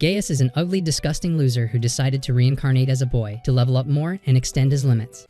Gaius is an ugly, disgusting loser who decided to reincarnate as a boy to level up more and extend his limits.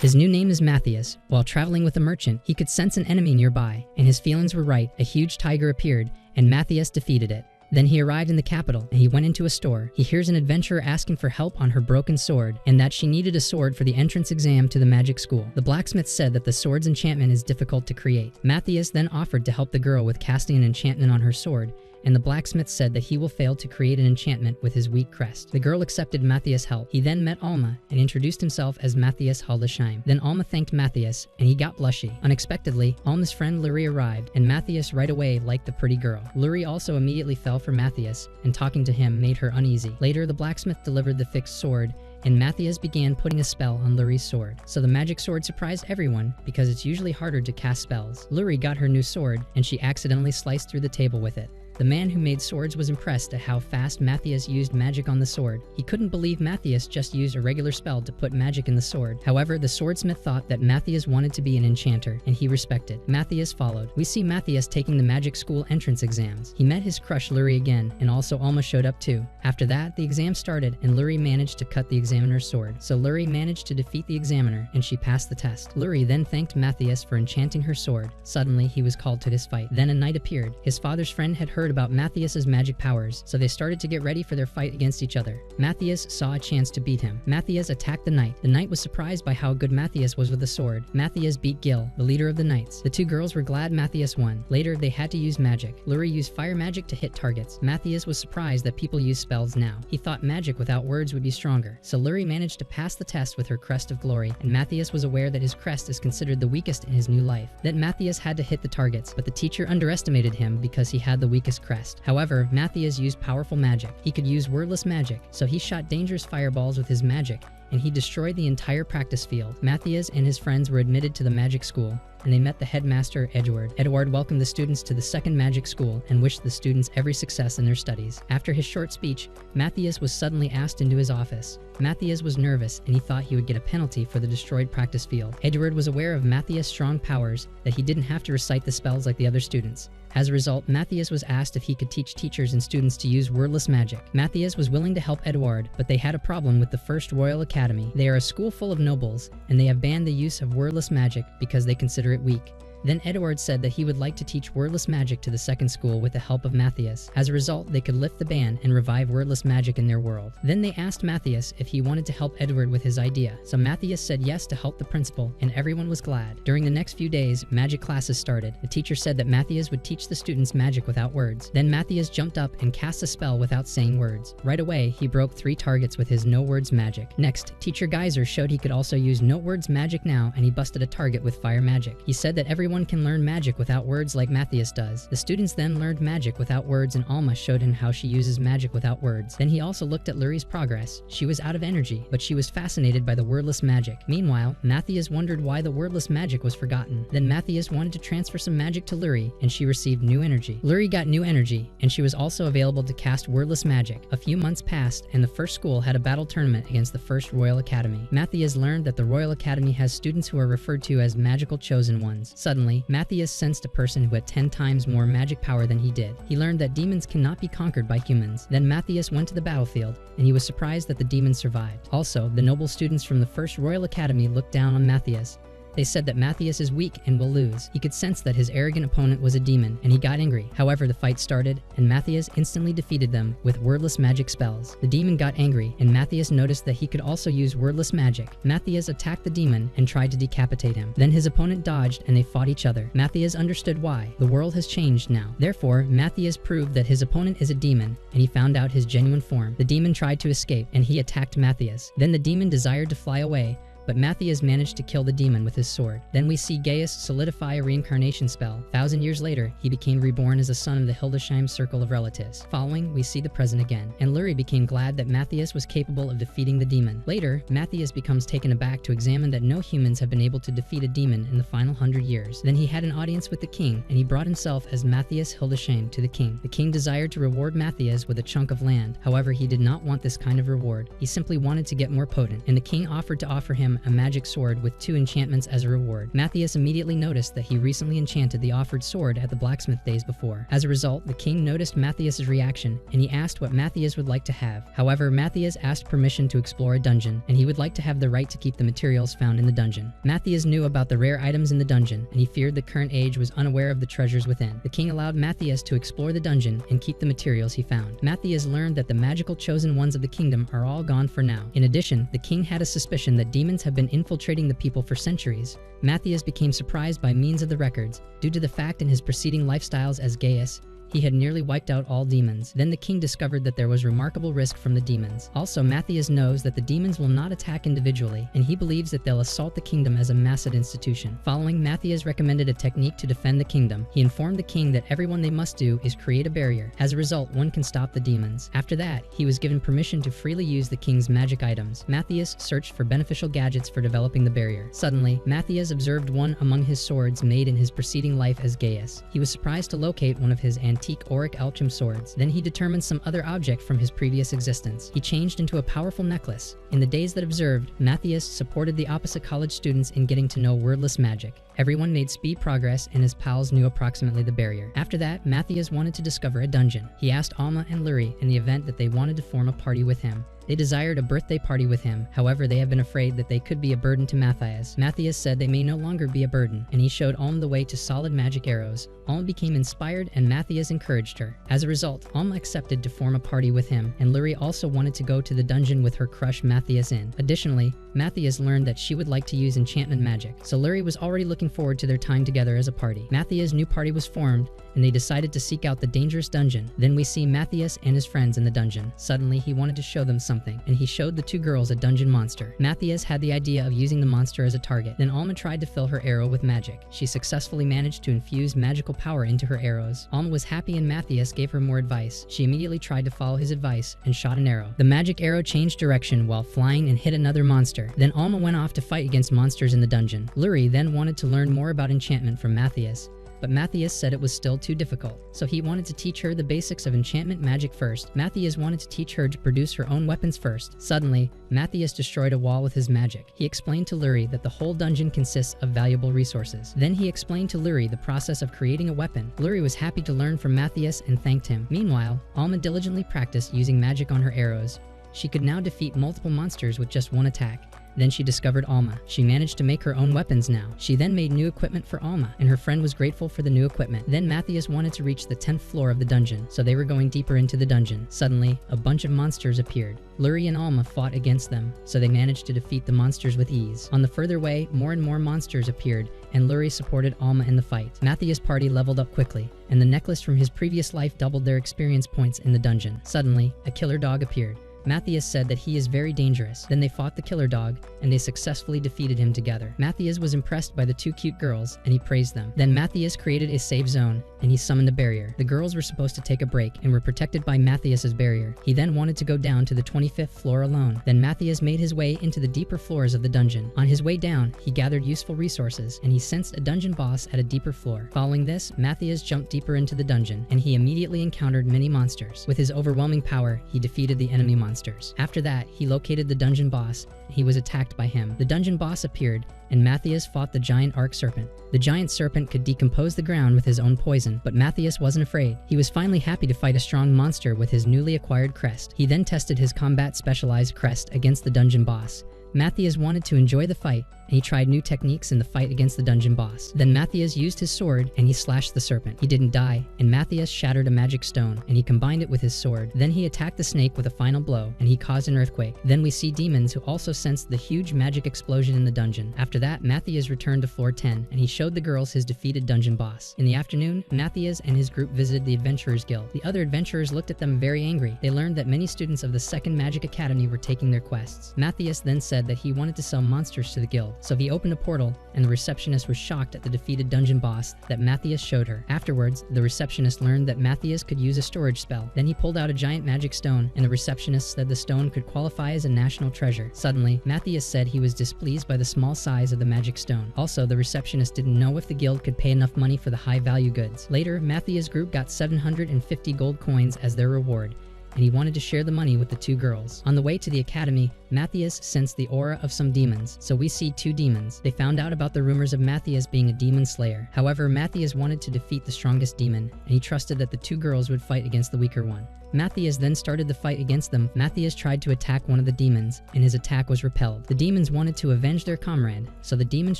His new name is Matthias. While traveling with a merchant, he could sense an enemy nearby, and his feelings were right. A huge tiger appeared, and Matthias defeated it. Then he arrived in the capital, and he went into a store. He hears an adventurer asking for help on her broken sword, and that she needed a sword for the entrance exam to the magic school. The blacksmith said that the sword's enchantment is difficult to create. Matthias then offered to help the girl with casting an enchantment on her sword, and the blacksmith said that he will fail to create an enchantment with his weak crest. The girl accepted Matthias' help. He then met Alma and introduced himself as Matthias Hildesheim. Then Alma thanked Matthias, and he got blushy. Unexpectedly, Alma's friend Luri arrived, and Matthias right away liked the pretty girl. Luri also immediately fell for Matthias, and talking to him made her uneasy. Later, the blacksmith delivered the fixed sword, and Matthias began putting a spell on Luri's sword. So the magic sword surprised everyone because it's usually harder to cast spells. Luri got her new sword, and she accidentally sliced through the table with it. The man who made swords was impressed at how fast Matthias used magic on the sword. He couldn't believe Matthias just used a regular spell to put magic in the sword. However, the swordsmith thought that Matthias wanted to be an enchanter, and he respected. Matthias followed. We see Matthias taking the magic school entrance exams. He met his crush Luri again, and also Alma showed up too. After that, the exam started, and Luri managed to cut the examiner's sword. So Luri managed to defeat the examiner, and she passed the test. Luri then thanked Matthias for enchanting her sword. Suddenly, he was called to this fight. Then a knight appeared. His father's friend had heard about Matthias's magic powers, so they started to get ready for their fight against each other. Matthias saw a chance to beat him. Matthias attacked the knight. The knight was surprised by how good Matthias was with the sword. Matthias beat Gil, the leader of the knights. The two girls were glad Matthias won. Later, they had to use magic. Luri used fire magic to hit targets. Matthias was surprised that people use spells now. He thought magic without words would be stronger. So Luri managed to pass the test with her crest of glory, and Matthias was aware that his crest is considered the weakest in his new life. Then Matthias had to hit the targets, but the teacher underestimated him because he had the weakest crest. However, Matthias used powerful magic. He could use wordless magic, so he shot dangerous fireballs with his magic, and he destroyed the entire practice field. Matthias and his friends were admitted to the magic school, and they met the headmaster, Edward. Edward welcomed the students to the second magic school and wished the students every success in their studies. After his short speech, Matthias was suddenly asked into his office. Matthias was nervous, and he thought he would get a penalty for the destroyed practice field. Edward was aware of Matthias' strong powers, that he didn't have to recite the spells like the other students. As a result, Matthias was asked if he could teach teachers and students to use wordless magic. Matthias was willing to help Edward, but they had a problem with the First Royal Academy. They are a school full of nobles, and they have banned the use of wordless magic because they consider it weak. Then Edward said that he would like to teach wordless magic to the second school with the help of Matthias. As a result, they could lift the ban and revive wordless magic in their world. Then they asked Matthias if he wanted to help Edward with his idea. So Matthias said yes to help the principal, and everyone was glad. During the next few days, magic classes started. The teacher said that Matthias would teach the students magic without words. Then Matthias jumped up and cast a spell without saying words. Right away, he broke 3 targets with his no words magic. Next, Teacher Geyser showed he could also use no words magic now, and he busted a target with fire magic. He said that everyone can learn magic without words like Matthias does. The students then learned magic without words, and Alma showed him how she uses magic without words. Then he also looked at Luri's progress. She was out of energy, but she was fascinated by the wordless magic. Meanwhile, Matthias wondered why the wordless magic was forgotten. Then Matthias wanted to transfer some magic to Luri, and she received new energy. Luri got new energy, and she was also available to cast wordless magic. A few months passed, and the first school had a battle tournament against the First Royal Academy. Matthias learned that the Royal Academy has students who are referred to as magical chosen ones. Suddenly, Matthias sensed a person who had 10 times more magic power than he did. He learned that demons cannot be conquered by humans. Then Matthias went to the battlefield, and he was surprised that the demons survived. Also, the noble students from the First Royal Academy looked down on Matthias. They said that Matthias is weak and will lose. He could sense that his arrogant opponent was a demon, and he got angry. However, the fight started, and Matthias instantly defeated them with wordless magic spells. The demon got angry, and Matthias noticed that he could also use wordless magic. Matthias attacked the demon and tried to decapitate him. Then his opponent dodged, and they fought each other. Matthias understood why. The world has changed now. Therefore, Matthias proved that his opponent is a demon, and he found out his genuine form. The demon tried to escape, and he attacked Matthias. Then the demon desired to fly away, but Matthias managed to kill the demon with his sword. Then we see Gaius solidify a reincarnation spell. 1,000 years later, he became reborn as a son of the Hildesheim circle of relatives. Following, we see the present again, and Luri became glad that Matthias was capable of defeating the demon. Later, Matthias becomes taken aback to examine that no humans have been able to defeat a demon in the final 100 years. Then he had an audience with the king, and he brought himself as Matthias Hildesheim to the king. The king desired to reward Matthias with a chunk of land. However, he did not want this kind of reward. He simply wanted to get more potent, and the king offered to offer him him a magic sword with 2 enchantments as a reward. Matthias immediately noticed that he recently enchanted the offered sword at the blacksmith days before. As a result, the king noticed Matthias's reaction, and he asked what Matthias would like to have. However, Matthias asked permission to explore a dungeon, and he would like to have the right to keep the materials found in the dungeon. Matthias knew about the rare items in the dungeon, and he feared the current age was unaware of the treasures within. The king allowed Matthias to explore the dungeon and keep the materials he found. Matthias learned that the magical chosen ones of the kingdom are all gone for now. In addition, the king had a suspicion that demons have been infiltrating the people for centuries. Matthias became surprised by means of the records, due to the fact in his preceding lifestyles as Gaius, he had nearly wiped out all demons. Then the king discovered that there was remarkable risk from the demons. Also, Matthias knows that the demons will not attack individually, and he believes that they'll assault the kingdom as a massive institution. Following, Matthias recommended a technique to defend the kingdom. He informed the king that everyone they must do is create a barrier. As a result, one can stop the demons. After that, he was given permission to freely use the king's magic items. Matthias searched for beneficial gadgets for developing the barrier. Suddenly, Matthias observed one among his swords made in his preceding life as Gaius. He was surprised to locate one of his antique auric alchemy swords. Then he determined some other object from his previous existence. He changed into a powerful necklace. In the days that observed, Matthias supported the opposite college students in getting to know wordless magic. Everyone made speed progress, and his pals knew approximately the barrier. After that, Matthias wanted to discover a dungeon. He asked Alma and Luri in the event that they wanted to form a party with him. They desired a birthday party with him. However, they have been afraid that they could be a burden to Matthias. Matthias said they may no longer be a burden, and he showed Alma the way to solid magic arrows. Alma became inspired, and Matthias encouraged her. As a result, Alma accepted to form a party with him, and Luri also wanted to go to the dungeon with her crush Matthias in. Additionally, Matthias learned that she would like to use enchantment magic, so Luri was already looking forward to their time together as a party. Matthias' new party was formed, and they decided to seek out the dangerous dungeon. Then we see Matthias and his friends in the dungeon. Suddenly, he wanted to show them something, and he showed the 2 girls a dungeon monster. Matthias had the idea of using the monster as a target. Then Alma tried to fill her arrow with magic. She successfully managed to infuse magical power into her arrows. Alma was happy, and Matthias gave her more advice. She immediately tried to follow his advice and shot an arrow. The magic arrow changed direction while flying and hit another monster. Then Alma went off to fight against monsters in the dungeon. Luri then wanted to learn more about enchantment from Matthias, but Matthias said it was still too difficult, so he wanted to teach her the basics of enchantment magic first. Matthias wanted to teach her to produce her own weapons first. Suddenly, Matthias destroyed a wall with his magic. He explained to Luri that the whole dungeon consists of valuable resources. Then he explained to Luri the process of creating a weapon. Luri was happy to learn from Matthias and thanked him. Meanwhile, Alma diligently practiced using magic on her arrows. She could now defeat multiple monsters with just one attack. Then she discovered Alma. She managed to make her own weapons now. She then made new equipment for Alma, and her friend was grateful for the new equipment. Then Matthias wanted to reach the 10th floor of the dungeon, so they were going deeper into the dungeon. Suddenly, a bunch of monsters appeared. Luri and Alma fought against them, so they managed to defeat the monsters with ease. On the further way, more and more monsters appeared, and Luri supported Alma in the fight. Matthias' party leveled up quickly, and the necklace from his previous life doubled their experience points in the dungeon. Suddenly, a killer dog appeared. Matthias said that he is very dangerous. Then they fought the killer dog, and they successfully defeated him together. Matthias was impressed by the 2 cute girls, and he praised them. Then Matthias created a safe zone, and he summoned a barrier. The girls were supposed to take a break and were protected by Matthias's barrier. He then wanted to go down to the 25th floor alone. Then Matthias made his way into the deeper floors of the dungeon. On his way down, he gathered useful resources, and he sensed a dungeon boss at a deeper floor. Following this, Matthias jumped deeper into the dungeon, and he immediately encountered many monsters. With his overwhelming power, he defeated the enemy monsters. After that, he located the dungeon boss, and he was attacked by him. The dungeon boss appeared, and Matthias fought the giant arc serpent. The giant serpent could decompose the ground with his own poison, but Matthias wasn't afraid. He was finally happy to fight a strong monster with his newly acquired crest. He then tested his combat specialized crest against the dungeon boss. Matthias wanted to enjoy the fight, and he tried new techniques in the fight against the dungeon boss. Then Matthias used his sword, and he slashed the serpent. He didn't die, and Matthias shattered a magic stone, and he combined it with his sword. Then he attacked the snake with a final blow, and he caused an earthquake. Then we see demons who also sensed the huge magic explosion in the dungeon. After that, Matthias returned to floor 10, and he showed the girls his defeated dungeon boss. In the afternoon, Matthias and his group visited the Adventurers Guild. The other adventurers looked at them very angry. They learned that many students of the Second Magic Academy were taking their quests. Matthias then said that he wanted to sell monsters to the guild, so he opened a portal, and the receptionist was shocked at the defeated dungeon boss that Matthias showed her. Afterwards, the receptionist learned that Matthias could use a storage spell. Then he pulled out a giant magic stone, and the receptionist said the stone could qualify as a national treasure. Suddenly, Matthias said he was displeased by the small size of the magic stone. Also, the receptionist didn't know if the guild could pay enough money for the high-value goods. Later, Matthias' group got 750 gold coins as their reward, and he wanted to share the money with the 2 girls. On the way to the academy, Matthias sensed the aura of some demons, so we see 2 demons. They found out about the rumors of Matthias being a demon slayer. However, Matthias wanted to defeat the strongest demon, and he trusted that the 2 girls would fight against the weaker one. Matthias then started the fight against them. Matthias tried to attack one of the demons, and his attack was repelled. The demons wanted to avenge their comrade, so the demons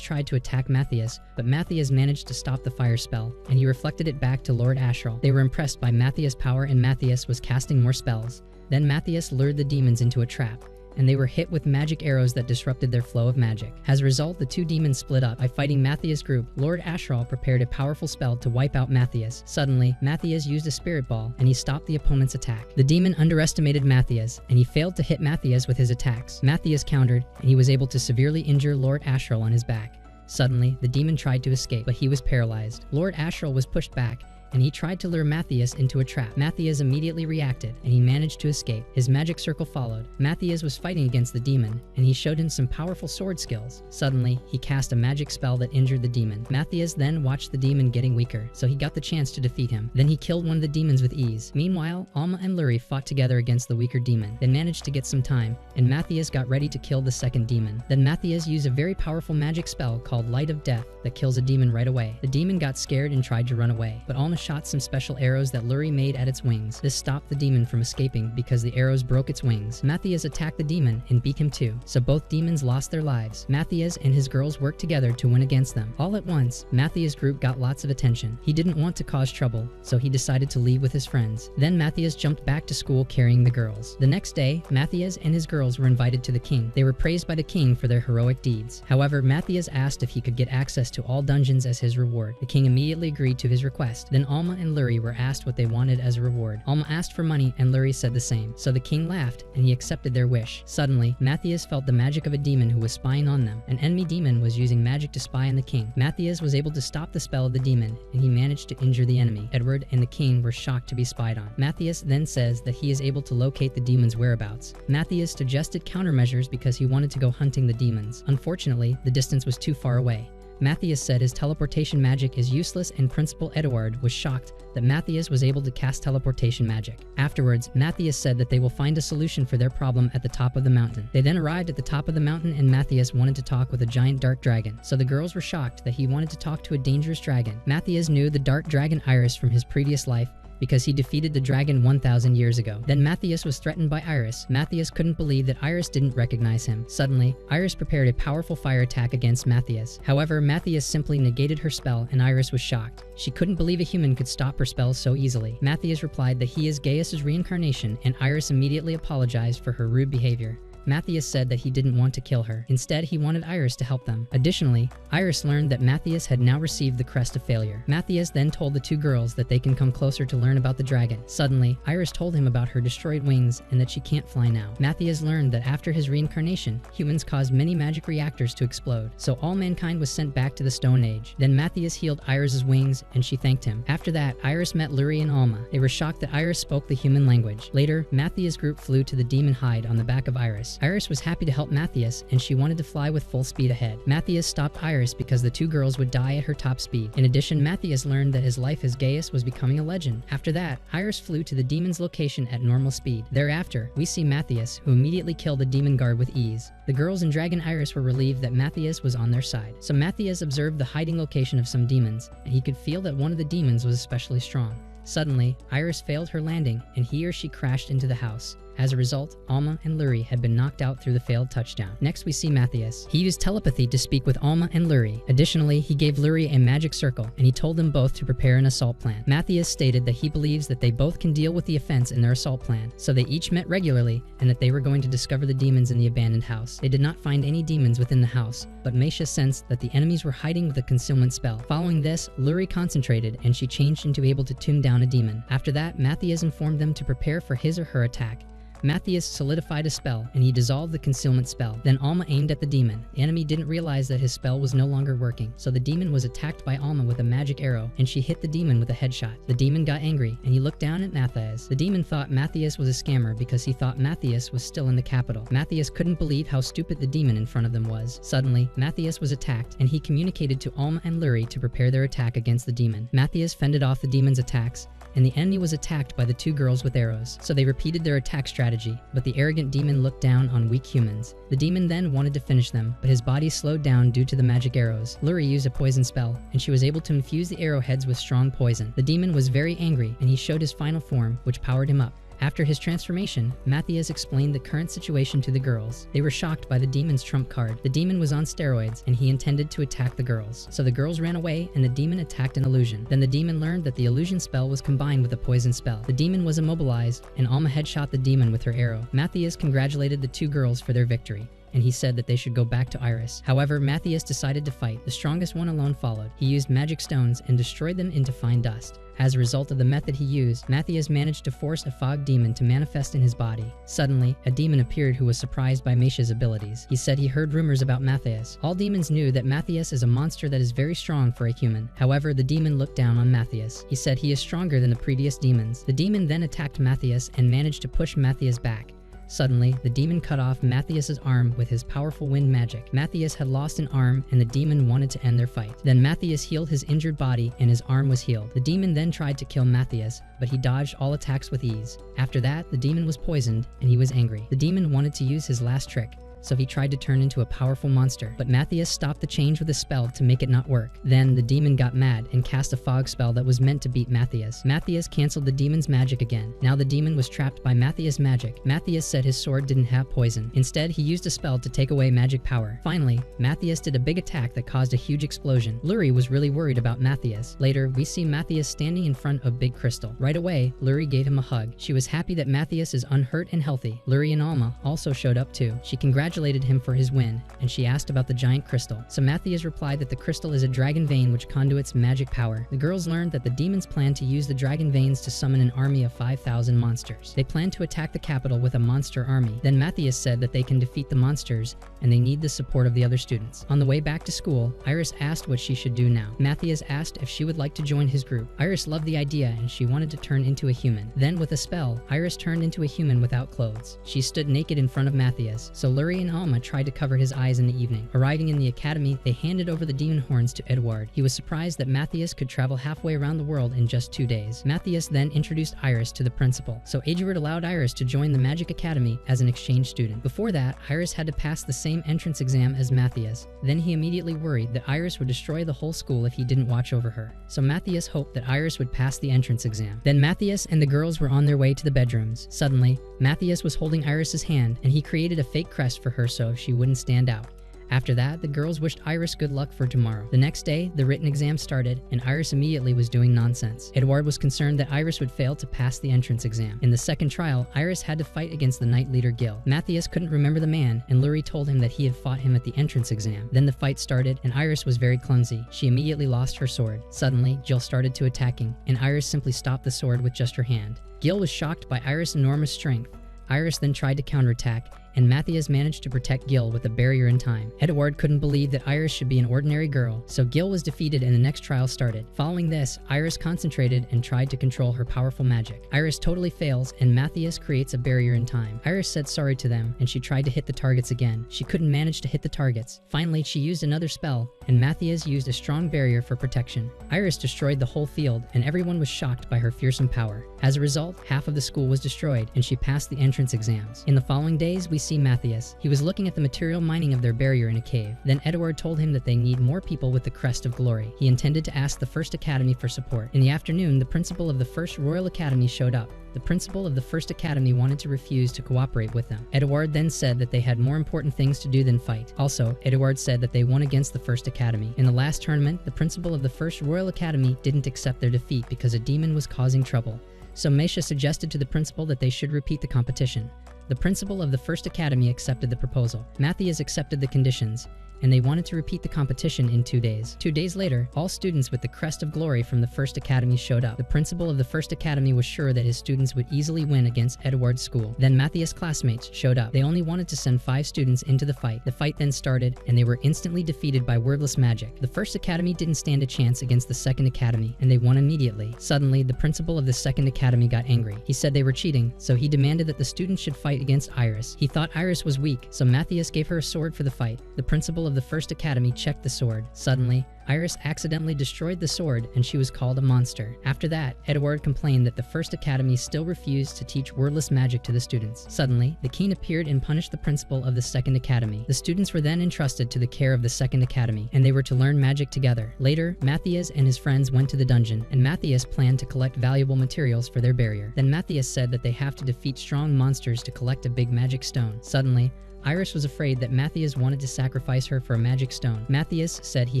tried to attack Matthias, but Matthias managed to stop the fire spell, and he reflected it back to Lord Astral. They were impressed by Matthias' power, and Matthias was casting more spells. Then Matthias lured the demons into a trap, and they were hit with magic arrows that disrupted their flow of magic. As a result, the 2 demons split up. By fighting Matthias' group, Lord Astral prepared a powerful spell to wipe out Matthias. Suddenly, Matthias used a spirit ball, and he stopped the opponent's attack. The demon underestimated Matthias, and he failed to hit Matthias with his attacks. Matthias countered, and he was able to severely injure Lord Astral on his back. Suddenly, the demon tried to escape, but he was paralyzed. Lord Astral was pushed back, and he tried to lure Matthias into a trap. Matthias immediately reacted, and he managed to escape. His magic circle followed. Matthias was fighting against the demon, and he showed him some powerful sword skills. Suddenly, he cast a magic spell that injured the demon. Matthias then watched the demon getting weaker, so he got the chance to defeat him. Then he killed one of the demons with ease. Meanwhile, Alma and Luri fought together against the weaker demon. They managed to get some time, and Matthias got ready to kill the second demon. Then Matthias used a very powerful magic spell called Light of Death that kills a demon right away. The demon got scared and tried to run away, but Alma shot some special arrows that Luri made at its wings. This stopped the demon from escaping because the arrows broke its wings. Matthias attacked the demon and beat him too, so both demons lost their lives. Matthias and his girls worked together to win against them. All at once, Matthias' group got lots of attention. He didn't want to cause trouble, so he decided to leave with his friends. Then Matthias jumped back to school carrying the girls. The next day, Matthias and his girls were invited to the king. They were praised by the king for their heroic deeds. However, Matthias asked if he could get access to all dungeons as his reward. The king immediately agreed to his request. Then Alma and Luri were asked what they wanted as a reward. Alma asked for money, and Luri said the same. So the king laughed, and he accepted their wish. Suddenly, Matthias felt the magic of a demon who was spying on them. An enemy demon was using magic to spy on the king. Matthias was able to stop the spell of the demon, and he managed to injure the enemy. Edward and the king were shocked to be spied on. Matthias then says that he is able to locate the demon's whereabouts. Matthias suggested countermeasures because he wanted to go hunting the demons. Unfortunately, the distance was too far away. Matthias said his teleportation magic is useless, and Principal Edward was shocked that Matthias was able to cast teleportation magic. Afterwards, Matthias said that they will find a solution for their problem at the top of the mountain. They then arrived at the top of the mountain, and Matthias wanted to talk with a giant dark dragon, so the girls were shocked that he wanted to talk to a dangerous dragon. Matthias knew the dark dragon Iris from his previous life, because he defeated the dragon 1,000 years ago. Then Matthias was threatened by Iris. Matthias couldn't believe that Iris didn't recognize him. Suddenly, Iris prepared a powerful fire attack against Matthias. However, Matthias simply negated her spell, and Iris was shocked. She couldn't believe a human could stop her spells so easily. Matthias replied that he is Gaius's reincarnation, and Iris immediately apologized for her rude behavior. Matthias said that he didn't want to kill her. Instead, he wanted Iris to help them. Additionally, Iris learned that Matthias had now received the crest of failure. Matthias then told the 2 girls that they can come closer to learn about the dragon. Suddenly, Iris told him about her destroyed wings and that she can't fly now. Matthias learned that after his reincarnation, humans caused many magic reactors to explode, so all mankind was sent back to the Stone Age. Then Matthias healed Iris's wings, and she thanked him. After that, Iris met Luri and Alma. They were shocked that Iris spoke the human language. Later, Matthias' group flew to the demon hide on the back of Iris. Iris was happy to help Matthias, and she wanted to fly with full speed ahead. Matthias stopped Iris because the 2 girls would die at her top speed. In addition, Matthias learned that his life as Gaius was becoming a legend. After that, Iris flew to the demon's location at normal speed. Thereafter, we see Matthias, who immediately killed the demon guard with ease. The girls and Dragon Iris were relieved that Matthias was on their side. So Matthias observed the hiding location of some demons, and he could feel that one of the demons was especially strong. Suddenly, Iris failed her landing, and he or she crashed into the house. As a result, Alma and Luri had been knocked out through the failed touchdown. Next, we see Matthias. He used telepathy to speak with Alma and Luri. Additionally, he gave Luri a magic circle, and he told them both to prepare an assault plan. Matthias stated that he believes that they both can deal with the offense in their assault plan, so they each met regularly, and that they were going to discover the demons in the abandoned house. They did not find any demons within the house, but Meisha sensed that the enemies were hiding with a concealment spell. Following this, Luri concentrated, and she changed into able to tune down a demon. After that, Matthias informed them to prepare for his or her attack. Matthias solidified a spell, and he dissolved the concealment spell. Then Alma aimed at the demon. The enemy didn't realize that his spell was no longer working, so the demon was attacked by Alma with a magic arrow, and she hit the demon with a headshot. The demon got angry, and he looked down at Matthias. The demon thought Matthias was a scammer because he thought Matthias was still in the capital. Matthias couldn't believe how stupid the demon in front of them was. Suddenly, Matthias was attacked, and he communicated to Alma and Luri to prepare their attack against the demon. Matthias fended off the demon's attacks, and the enemy was attacked by the two girls with arrows. So they repeated their attack strategy, but the arrogant demon looked down on weak humans. The demon then wanted to finish them, but his body slowed down due to the magic arrows. Luri used a poison spell, and she was able to infuse the arrowheads with strong poison. The demon was very angry, and he showed his final form, which powered him up. After his transformation, Matthias explained the current situation to the girls. They were shocked by the demon's trump card. The demon was on steroids, and he intended to attack the girls. So the girls ran away, and the demon attacked an illusion. Then the demon learned that the illusion spell was combined with a poison spell. The demon was immobilized, and Alma headshot the demon with her arrow. Matthias congratulated the two girls for their victory, and he said that they should go back to Iris. However, Matthias decided to fight. The strongest one alone followed. He used magic stones and destroyed them into fine dust. As a result of the method he used, Matthias managed to force a fog demon to manifest in his body. Suddenly, a demon appeared who was surprised by Meisha's abilities. He said he heard rumors about Matthias. All demons knew that Matthias is a monster that is very strong for a human. However, the demon looked down on Matthias. He said he is stronger than the previous demons. The demon then attacked Matthias and managed to push Matthias back. Suddenly, the demon cut off Matthias's arm with his powerful wind magic. Matthias had lost an arm, and the demon wanted to end their fight. Then Matthias healed his injured body, and his arm was healed. The demon then tried to kill Matthias, but he dodged all attacks with ease. After that, the demon was poisoned, and he was angry. The demon wanted to use his last trick, so he tried to turn into a powerful monster. But Matthias stopped the change with a spell to make it not work. Then the demon got mad and cast a fog spell that was meant to beat Matthias. Matthias canceled the demon's magic again. Now the demon was trapped by Matthias' magic. Matthias said his sword didn't have poison. Instead, he used a spell to take away magic power. Finally, Matthias did a big attack that caused a huge explosion. Luri was really worried about Matthias. Later, we see Matthias standing in front of Big Crystal. Right away, Luri gave him a hug. She was happy that Matthias is unhurt and healthy. Luri and Alma also showed up too. She congratulated him for his win, and she asked about the giant crystal. So Matthias replied that the crystal is a dragon vein which conduits magic power. The girls learned that the demons plan to use the dragon veins to summon an army of 5,000 monsters. They plan to attack the capital with a monster army. Then Matthias said that they can defeat the monsters, and they need the support of the other students. On the way back to school, Iris asked what she should do now. Matthias asked if she would like to join his group. Iris loved the idea, and she wanted to turn into a human. Then with a spell, Iris turned into a human without clothes. She stood naked in front of Matthias, so Luri and Alma tried to cover his eyes in the evening. Arriving in the academy, they handed over the demon horns to Edward. He was surprised that Matthias could travel halfway around the world in just 2 days. Matthias then introduced Iris to the principal, so Edward allowed Iris to join the Magic Academy as an exchange student. Before that, Iris had to pass the same entrance exam as Matthias. Then he immediately worried that Iris would destroy the whole school if he didn't watch over her. So Matthias hoped that Iris would pass the entrance exam. Then Matthias and the girls were on their way to the bedrooms. Suddenly, Matthias was holding Iris's hand, and he created a fake crest for her so she wouldn't stand out. After that, the girls wished Iris good luck for tomorrow. The next day, the written exam started, and Iris immediately was doing nonsense. Edward was concerned that Iris would fail to pass the entrance exam. In the second trial, Iris had to fight against the Knight Leader Gil. Matthias couldn't remember the man, and Luri told him that he had fought him at the entrance exam. Then the fight started, and Iris was very clumsy. She immediately lost her sword. Suddenly, Gil started to attacking, and Iris simply stopped the sword with just her hand. Gil was shocked by Iris' enormous strength. Iris then tried to counterattack, and Matthias managed to protect Gil with a barrier in time. Edward couldn't believe that Iris should be an ordinary girl, so Gil was defeated and the next trial started. Following this, Iris concentrated and tried to control her powerful magic. Iris totally fails, and Matthias creates a barrier in time. Iris said sorry to them, and she tried to hit the targets again. She couldn't manage to hit the targets. Finally, she used another spell, and Matthias used a strong barrier for protection. Iris destroyed the whole field, and everyone was shocked by her fearsome power. As a result, half of the school was destroyed, and she passed the entrance exams. In the following days, we see Matthias. He was looking at the material mining of their barrier in a cave. Then Edward told him that they need more people with the crest of glory. He intended to ask the First Academy for support. In the afternoon, the principal of the First Royal Academy showed up. The principal of the First Academy wanted to refuse to cooperate with them. Edward then said that they had more important things to do than fight. Also, Edward said that they won against the First Academy. In the last tournament, the principal of the First Royal Academy didn't accept their defeat because a demon was causing trouble. So Meisha suggested to the principal that they should repeat the competition. The principal of the First Academy accepted the proposal. Matthias accepted the conditions, and they wanted to repeat the competition in 2 days. 2 days later, all students with the crest of glory from the First Academy showed up. The principal of the First Academy was sure that his students would easily win against Edward's school. Then Matthias' classmates showed up. They only wanted to send 5 students into the fight. The fight then started, and they were instantly defeated by wordless magic. The First Academy didn't stand a chance against the Second Academy, and they won immediately. Suddenly, the principal of the Second Academy got angry. He said they were cheating, so he demanded that the students should fight against Iris. He thought Iris was weak, so Matthias gave her a sword for the fight. The principal of the first academy checked the sword. Suddenly, Iris accidentally destroyed the sword and she was called a monster. After that, Edward complained that the first academy still refused to teach wordless magic to the students. Suddenly, the king appeared and punished the principal of the second academy. The students were then entrusted to the care of the second academy, and they were to learn magic together. Later, Matthias and his friends went to the dungeon, and Matthias planned to collect valuable materials for their barrier. Then Matthias said that they have to defeat strong monsters to collect a big magic stone. Suddenly, Iris was afraid that Matthias wanted to sacrifice her for a magic stone. Matthias said he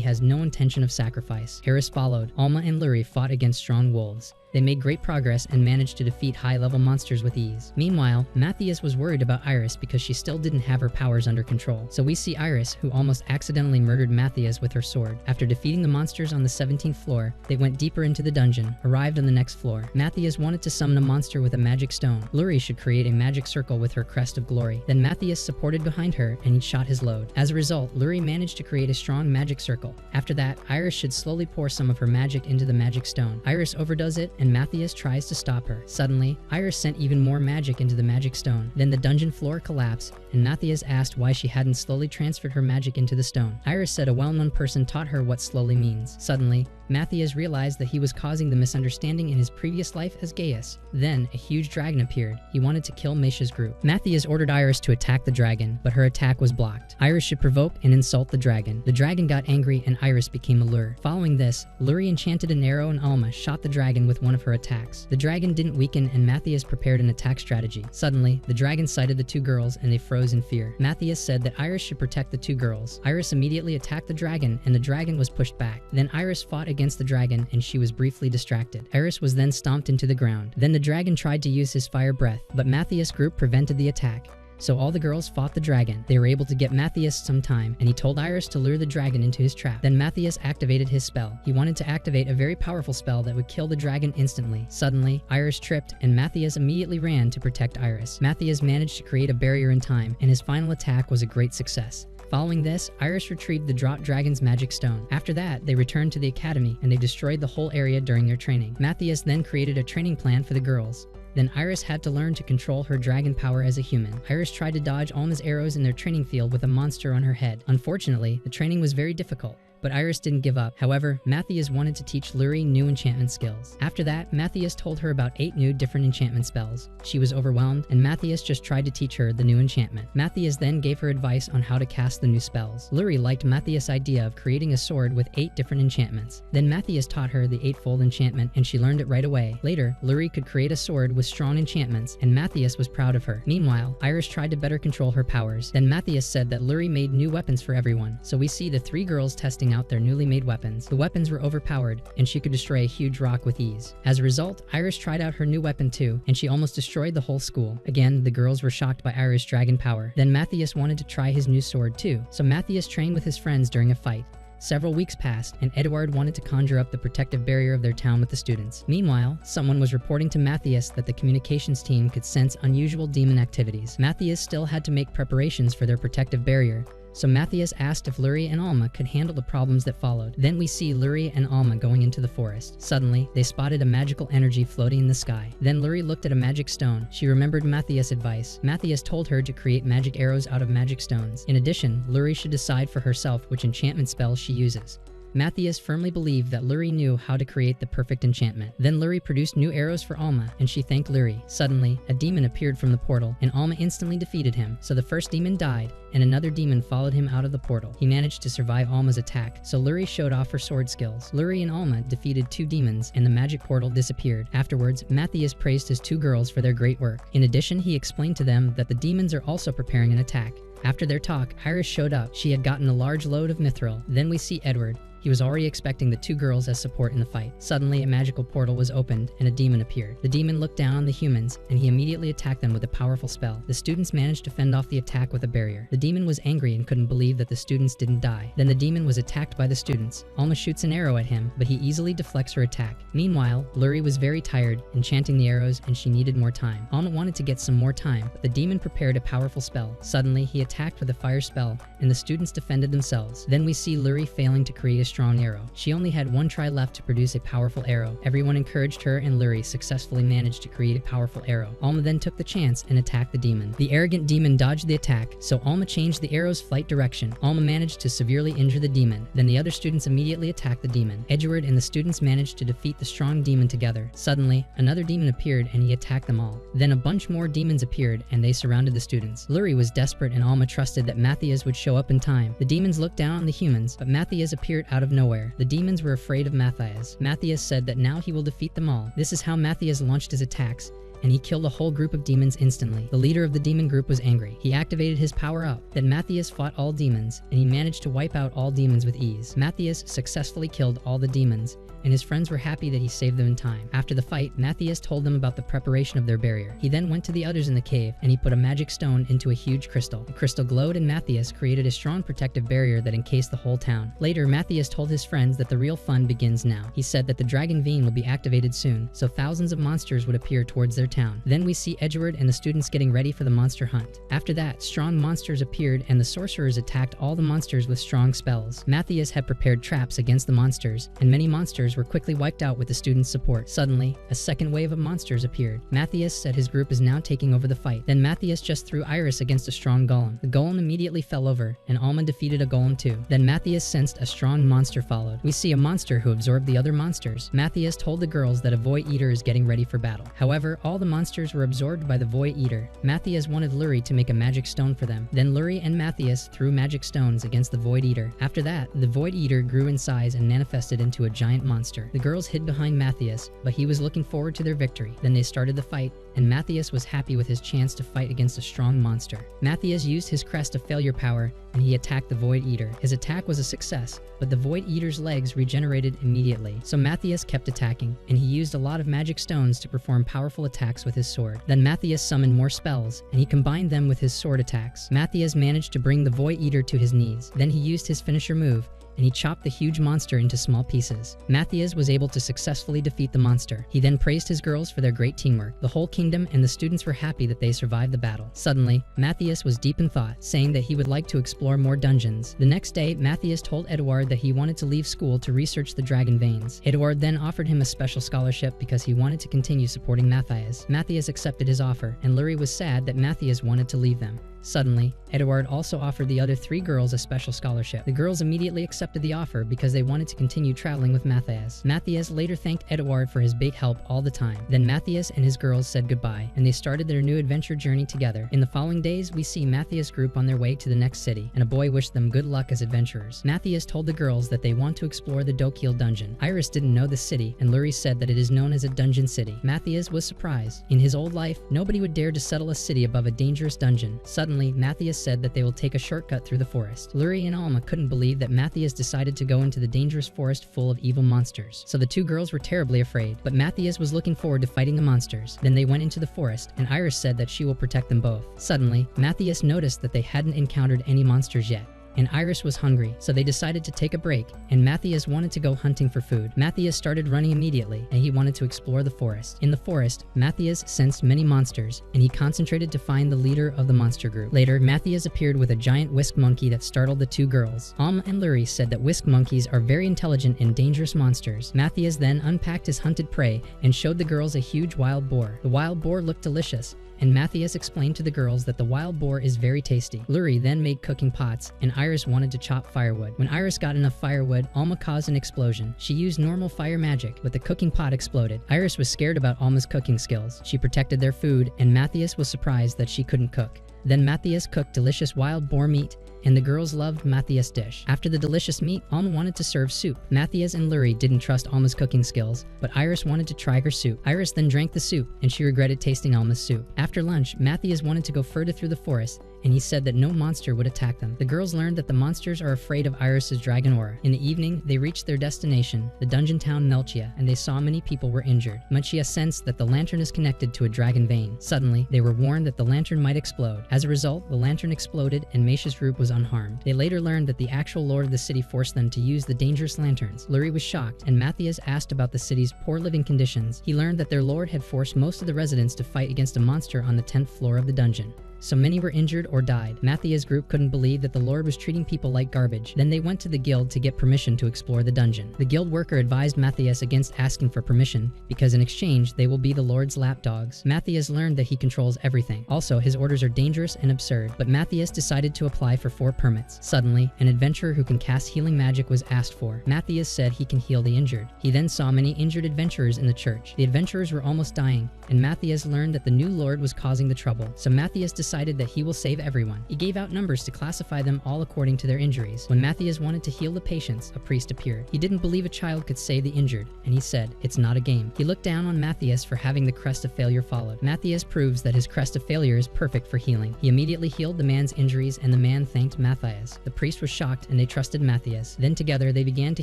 has no intention of sacrifice. Iris followed. Alma and Luri fought against strong wolves. They made great progress and managed to defeat high-level monsters with ease. Meanwhile, Matthias was worried about Iris because she still didn't have her powers under control. So we see Iris, who almost accidentally murdered Matthias with her sword. After defeating the monsters on the 17th floor, they went deeper into the dungeon, arrived on the next floor. Matthias wanted to summon a monster with a magic stone. Luri should create a magic circle with her crest of glory. Then Matthias supported behind her and he shot his load. As a result, Luri managed to create a strong magic circle. After that, Iris should slowly pour some of her magic into the magic stone. Iris overdoes it and Matthias tries to stop her. Suddenly, Iris sent even more magic into the magic stone. Then the dungeon floor collapsed, and Matthias asked why she hadn't slowly transferred her magic into the stone. Iris said a well-known person taught her what slowly means. Suddenly, Matthias realized that he was causing the misunderstanding in his previous life as Gaius. Then, a huge dragon appeared. He wanted to kill Meisha's group. Matthias ordered Iris to attack the dragon, but her attack was blocked. Iris should provoke and insult the dragon. The dragon got angry and Iris became a lure. Following this, Luri enchanted an arrow and Alma shot the dragon with one of her attacks. The dragon didn't weaken and Matthias prepared an attack strategy. Suddenly, the dragon sighted the two girls and they froze in fear. Matthias said that Iris should protect the two girls. Iris immediately attacked the dragon and the dragon was pushed back. Then Iris fought against the dragon and she was briefly distracted. Iris was then stomped into the ground. Then the dragon tried to use his fire breath, but Matthias' group prevented the attack. So all the girls fought the dragon. They were able to get Matthias some time, and he told Iris to lure the dragon into his trap. Then Matthias activated his spell. He wanted to activate a very powerful spell that would kill the dragon instantly. Suddenly, Iris tripped, and Matthias immediately ran to protect Iris. Matthias managed to create a barrier in time, and his final attack was a great success. Following this, Iris retrieved the Drop Dragon's magic stone. After that, they returned to the academy, and they destroyed the whole area during their training. Matthias then created a training plan for the girls. Then Iris had to learn to control her dragon power as a human. Iris tried to dodge Alma's arrows in their training field with a monster on her head. Unfortunately, the training was very difficult, but Iris didn't give up. However, Matthias wanted to teach Luri new enchantment skills. After that, Matthias told her about 8 new different enchantment spells. She was overwhelmed, and Matthias just tried to teach her the new enchantment. Matthias then gave her advice on how to cast the new spells. Luri liked Matthias' idea of creating a sword with 8 different enchantments. Then Matthias taught her the eightfold enchantment, and she learned it right away. Later, Luri could create a sword with strong enchantments, and Matthias was proud of her. Meanwhile, Iris tried to better control her powers. Then Matthias said that Luri made new weapons for everyone, so we see the 3 girls testing out their newly made weapons. The weapons were overpowered, and she could destroy a huge rock with ease. As a result, Iris tried out her new weapon too, and she almost destroyed the whole school. Again, the girls were shocked by Iris' dragon power. Then Matthias wanted to try his new sword too, so Matthias trained with his friends during a fight. Several weeks passed, and Edward wanted to conjure up the protective barrier of their town with the students. Meanwhile, someone was reporting to Matthias that the communications team could sense unusual demon activities. Matthias still had to make preparations for their protective barrier, so Matthias asked if Luri and Alma could handle the problems that followed. Then we see Luri and Alma going into the forest. Suddenly, they spotted a magical energy floating in the sky. Then Luri looked at a magic stone. She remembered Matthias' advice. Matthias told her to create magic arrows out of magic stones. In addition, Luri should decide for herself which enchantment spell she uses. Matthias firmly believed that Luri knew how to create the perfect enchantment. Then Luri produced new arrows for Alma, and she thanked Luri. Suddenly, a demon appeared from the portal, and Alma instantly defeated him. So the first demon died, and another demon followed him out of the portal. He managed to survive Alma's attack, so Luri showed off her sword skills. Luri and Alma defeated 2 demons, and the magic portal disappeared. Afterwards, Matthias praised his 2 girls for their great work. In addition, he explained to them that the demons are also preparing an attack. After their talk, Iris showed up. She had gotten a large load of mithril. Then we see Edward. He was already expecting the 2 girls as support in the fight. Suddenly, a magical portal was opened, and a demon appeared. The demon looked down on the humans, and he immediately attacked them with a powerful spell. The students managed to fend off the attack with a barrier. The demon was angry and couldn't believe that the students didn't die. Then the demon was attacked by the students. Alma shoots an arrow at him, but he easily deflects her attack. Meanwhile, Luri was very tired, enchanting the arrows, and she needed more time. Alma wanted to get some more time, but the demon prepared a powerful spell. Suddenly, he attacked with a fire spell, and the students defended themselves. Then we see Luri failing to create a strong arrow. She only had one try left to produce a powerful arrow. Everyone encouraged her, and Luri successfully managed to create a powerful arrow. Alma then took the chance and attacked the demon. The arrogant demon dodged the attack, so Alma changed the arrow's flight direction. Alma managed to severely injure the demon. Then the other students immediately attacked the demon. Edward and the students managed to defeat the strong demon together. Suddenly, another demon appeared and he attacked them all. Then a bunch more demons appeared and they surrounded the students. Luri was desperate and Alma trusted that Matthias would show up in time. The demons looked down on the humans, but Matthias appeared out of nowhere. The demons were afraid of Matthias. Matthias said that now he will defeat them all. This is how Matthias launched his attacks, and he killed a whole group of demons instantly. The leader of the demon group was angry. He activated his power up. Then Matthias fought all demons, and he managed to wipe out all demons with ease. Matthias successfully killed all the demons, and his friends were happy that he saved them in time. After the fight, Matthias told them about the preparation of their barrier. He then went to the others in the cave, and he put a magic stone into a huge crystal. The crystal glowed, and Matthias created a strong protective barrier that encased the whole town. Later, Matthias told his friends that the real fun begins now. He said that the dragon vein will be activated soon, so thousands of monsters would appear towards their town. Then we see Edward and the students getting ready for the monster hunt. After that, strong monsters appeared, and the sorcerers attacked all the monsters with strong spells. Matthias had prepared traps against the monsters, and many monsters were quickly wiped out with the students' support. Suddenly, a second wave of monsters appeared. Matthias said his group is now taking over the fight. Then Matthias just threw Iris against a strong golem. The golem immediately fell over, and Alma defeated a golem too. Then Matthias sensed a strong monster followed. We see a monster who absorbed the other monsters. Matthias told the girls that a void eater is getting ready for battle. However, all the monsters were absorbed by the void eater. Matthias wanted Luri to make a magic stone for them. Then Luri and Matthias threw magic stones against the void eater. After that, the void eater grew in size and manifested into a giant monster. The girls hid behind Matthias, but he was looking forward to their victory. Then they started the fight, and Matthias was happy with his chance to fight against a strong monster. Matthias used his crest of failure power, and he attacked the void eater. His attack was a success, but the void eater's legs regenerated immediately. So Matthias kept attacking, and he used a lot of magic stones to perform powerful attacks with his sword. Then Matthias summoned more spells, and he combined them with his sword attacks. Matthias managed to bring the void eater to his knees. Then he used his finisher move, and he chopped the huge monster into small pieces. Matthias was able to successfully defeat the monster. He then praised his girls for their great teamwork. The whole kingdom and the students were happy that they survived the battle. Suddenly, Matthias was deep in thought, saying that he would like to explore more dungeons. The next day, Matthias told Edouard that he wanted to leave school to research the dragon veins. Edouard then offered him a special scholarship because he wanted to continue supporting Matthias. Matthias accepted his offer, and Luri was sad that Matthias wanted to leave them. Suddenly, Edouard also offered the other 3 girls a special scholarship. The girls immediately accepted the offer because they wanted to continue traveling with Matthias. Matthias later thanked Edouard for his big help all the time. Then Matthias and his girls said goodbye, and they started their new adventure journey together. In the following days, we see Matthias' group on their way to the next city, and a boy wished them good luck as adventurers. Matthias told the girls that they want to explore the Dokil dungeon. Iris didn't know the city, and Luri said that it is known as a dungeon city. Matthias was surprised. In his old life, nobody would dare to settle a city above a dangerous dungeon. Suddenly, Matthias said that they will take a shortcut through the forest. Luri and Alma couldn't believe that Matthias decided to go into the dangerous forest full of evil monsters. So the 2 girls were terribly afraid, but Matthias was looking forward to fighting the monsters. Then they went into the forest, and Iris said that she will protect them both. Suddenly, Matthias noticed that they hadn't encountered any monsters yet, and Iris was hungry, so they decided to take a break, and Matthias wanted to go hunting for food. Matthias started running immediately, and he wanted to explore the forest. In the forest, Matthias sensed many monsters, and he concentrated to find the leader of the monster group. Later, Matthias appeared with a giant whisk monkey that startled the 2 girls. Alma and Luri said that whisk monkeys are very intelligent and dangerous monsters. Matthias then unpacked his hunted prey and showed the girls a huge wild boar. The wild boar looked delicious, and Matthias explained to the girls that the wild boar is very tasty. Luri then made cooking pots, and Iris wanted to chop firewood. When Iris got enough firewood, Alma caused an explosion. She used normal fire magic, but the cooking pot exploded. Iris was scared about Alma's cooking skills. She protected their food, and Matthias was surprised that she couldn't cook. Then Matthias cooked delicious wild boar meat, and the girls loved Matthias' dish. After the delicious meat, Alma wanted to serve soup. Matthias and Luri didn't trust Alma's cooking skills, but Iris wanted to try her soup. Iris then drank the soup, and she regretted tasting Alma's soup. After lunch, Matthias wanted to go further through the forest, and he said that no monster would attack them. The girls learned that the monsters are afraid of Iris's dragon aura. In the evening, they reached their destination, the dungeon town Melchia, and they saw many people were injured. Melchia sensed that the lantern is connected to a dragon vein. Suddenly, they were warned that the lantern might explode. As a result, the lantern exploded, and Meisha's group was unharmed. They later learned that the actual lord of the city forced them to use the dangerous lanterns. Luri was shocked, and Matthias asked about the city's poor living conditions. He learned that their lord had forced most of the residents to fight against a monster on the 10th floor of the dungeon. So many were injured or died. Matthias' group couldn't believe that the Lord was treating people like garbage. Then they went to the guild to get permission to explore the dungeon. The guild worker advised Matthias against asking for permission because in exchange they will be the Lord's lapdogs. Matthias learned that he controls everything. Also, his orders are dangerous and absurd, but Matthias decided to apply for 4 permits. Suddenly, an adventurer who can cast healing magic was asked for. Matthias said he can heal the injured. He then saw many injured adventurers in the church. The adventurers were almost dying, and Matthias learned that the new Lord was causing the trouble. So Matthias decided that he will save everyone. He gave out numbers to classify them all according to their injuries. When Matthias wanted to heal the patients, a priest appeared. He didn't believe a child could save the injured, and he said, "It's not a game." He looked down on Matthias for having the crest of failure followed. Matthias proves that his crest of failure is perfect for healing. He immediately healed the man's injuries, and the man thanked Matthias. The priest was shocked, and they trusted Matthias. Then together they began to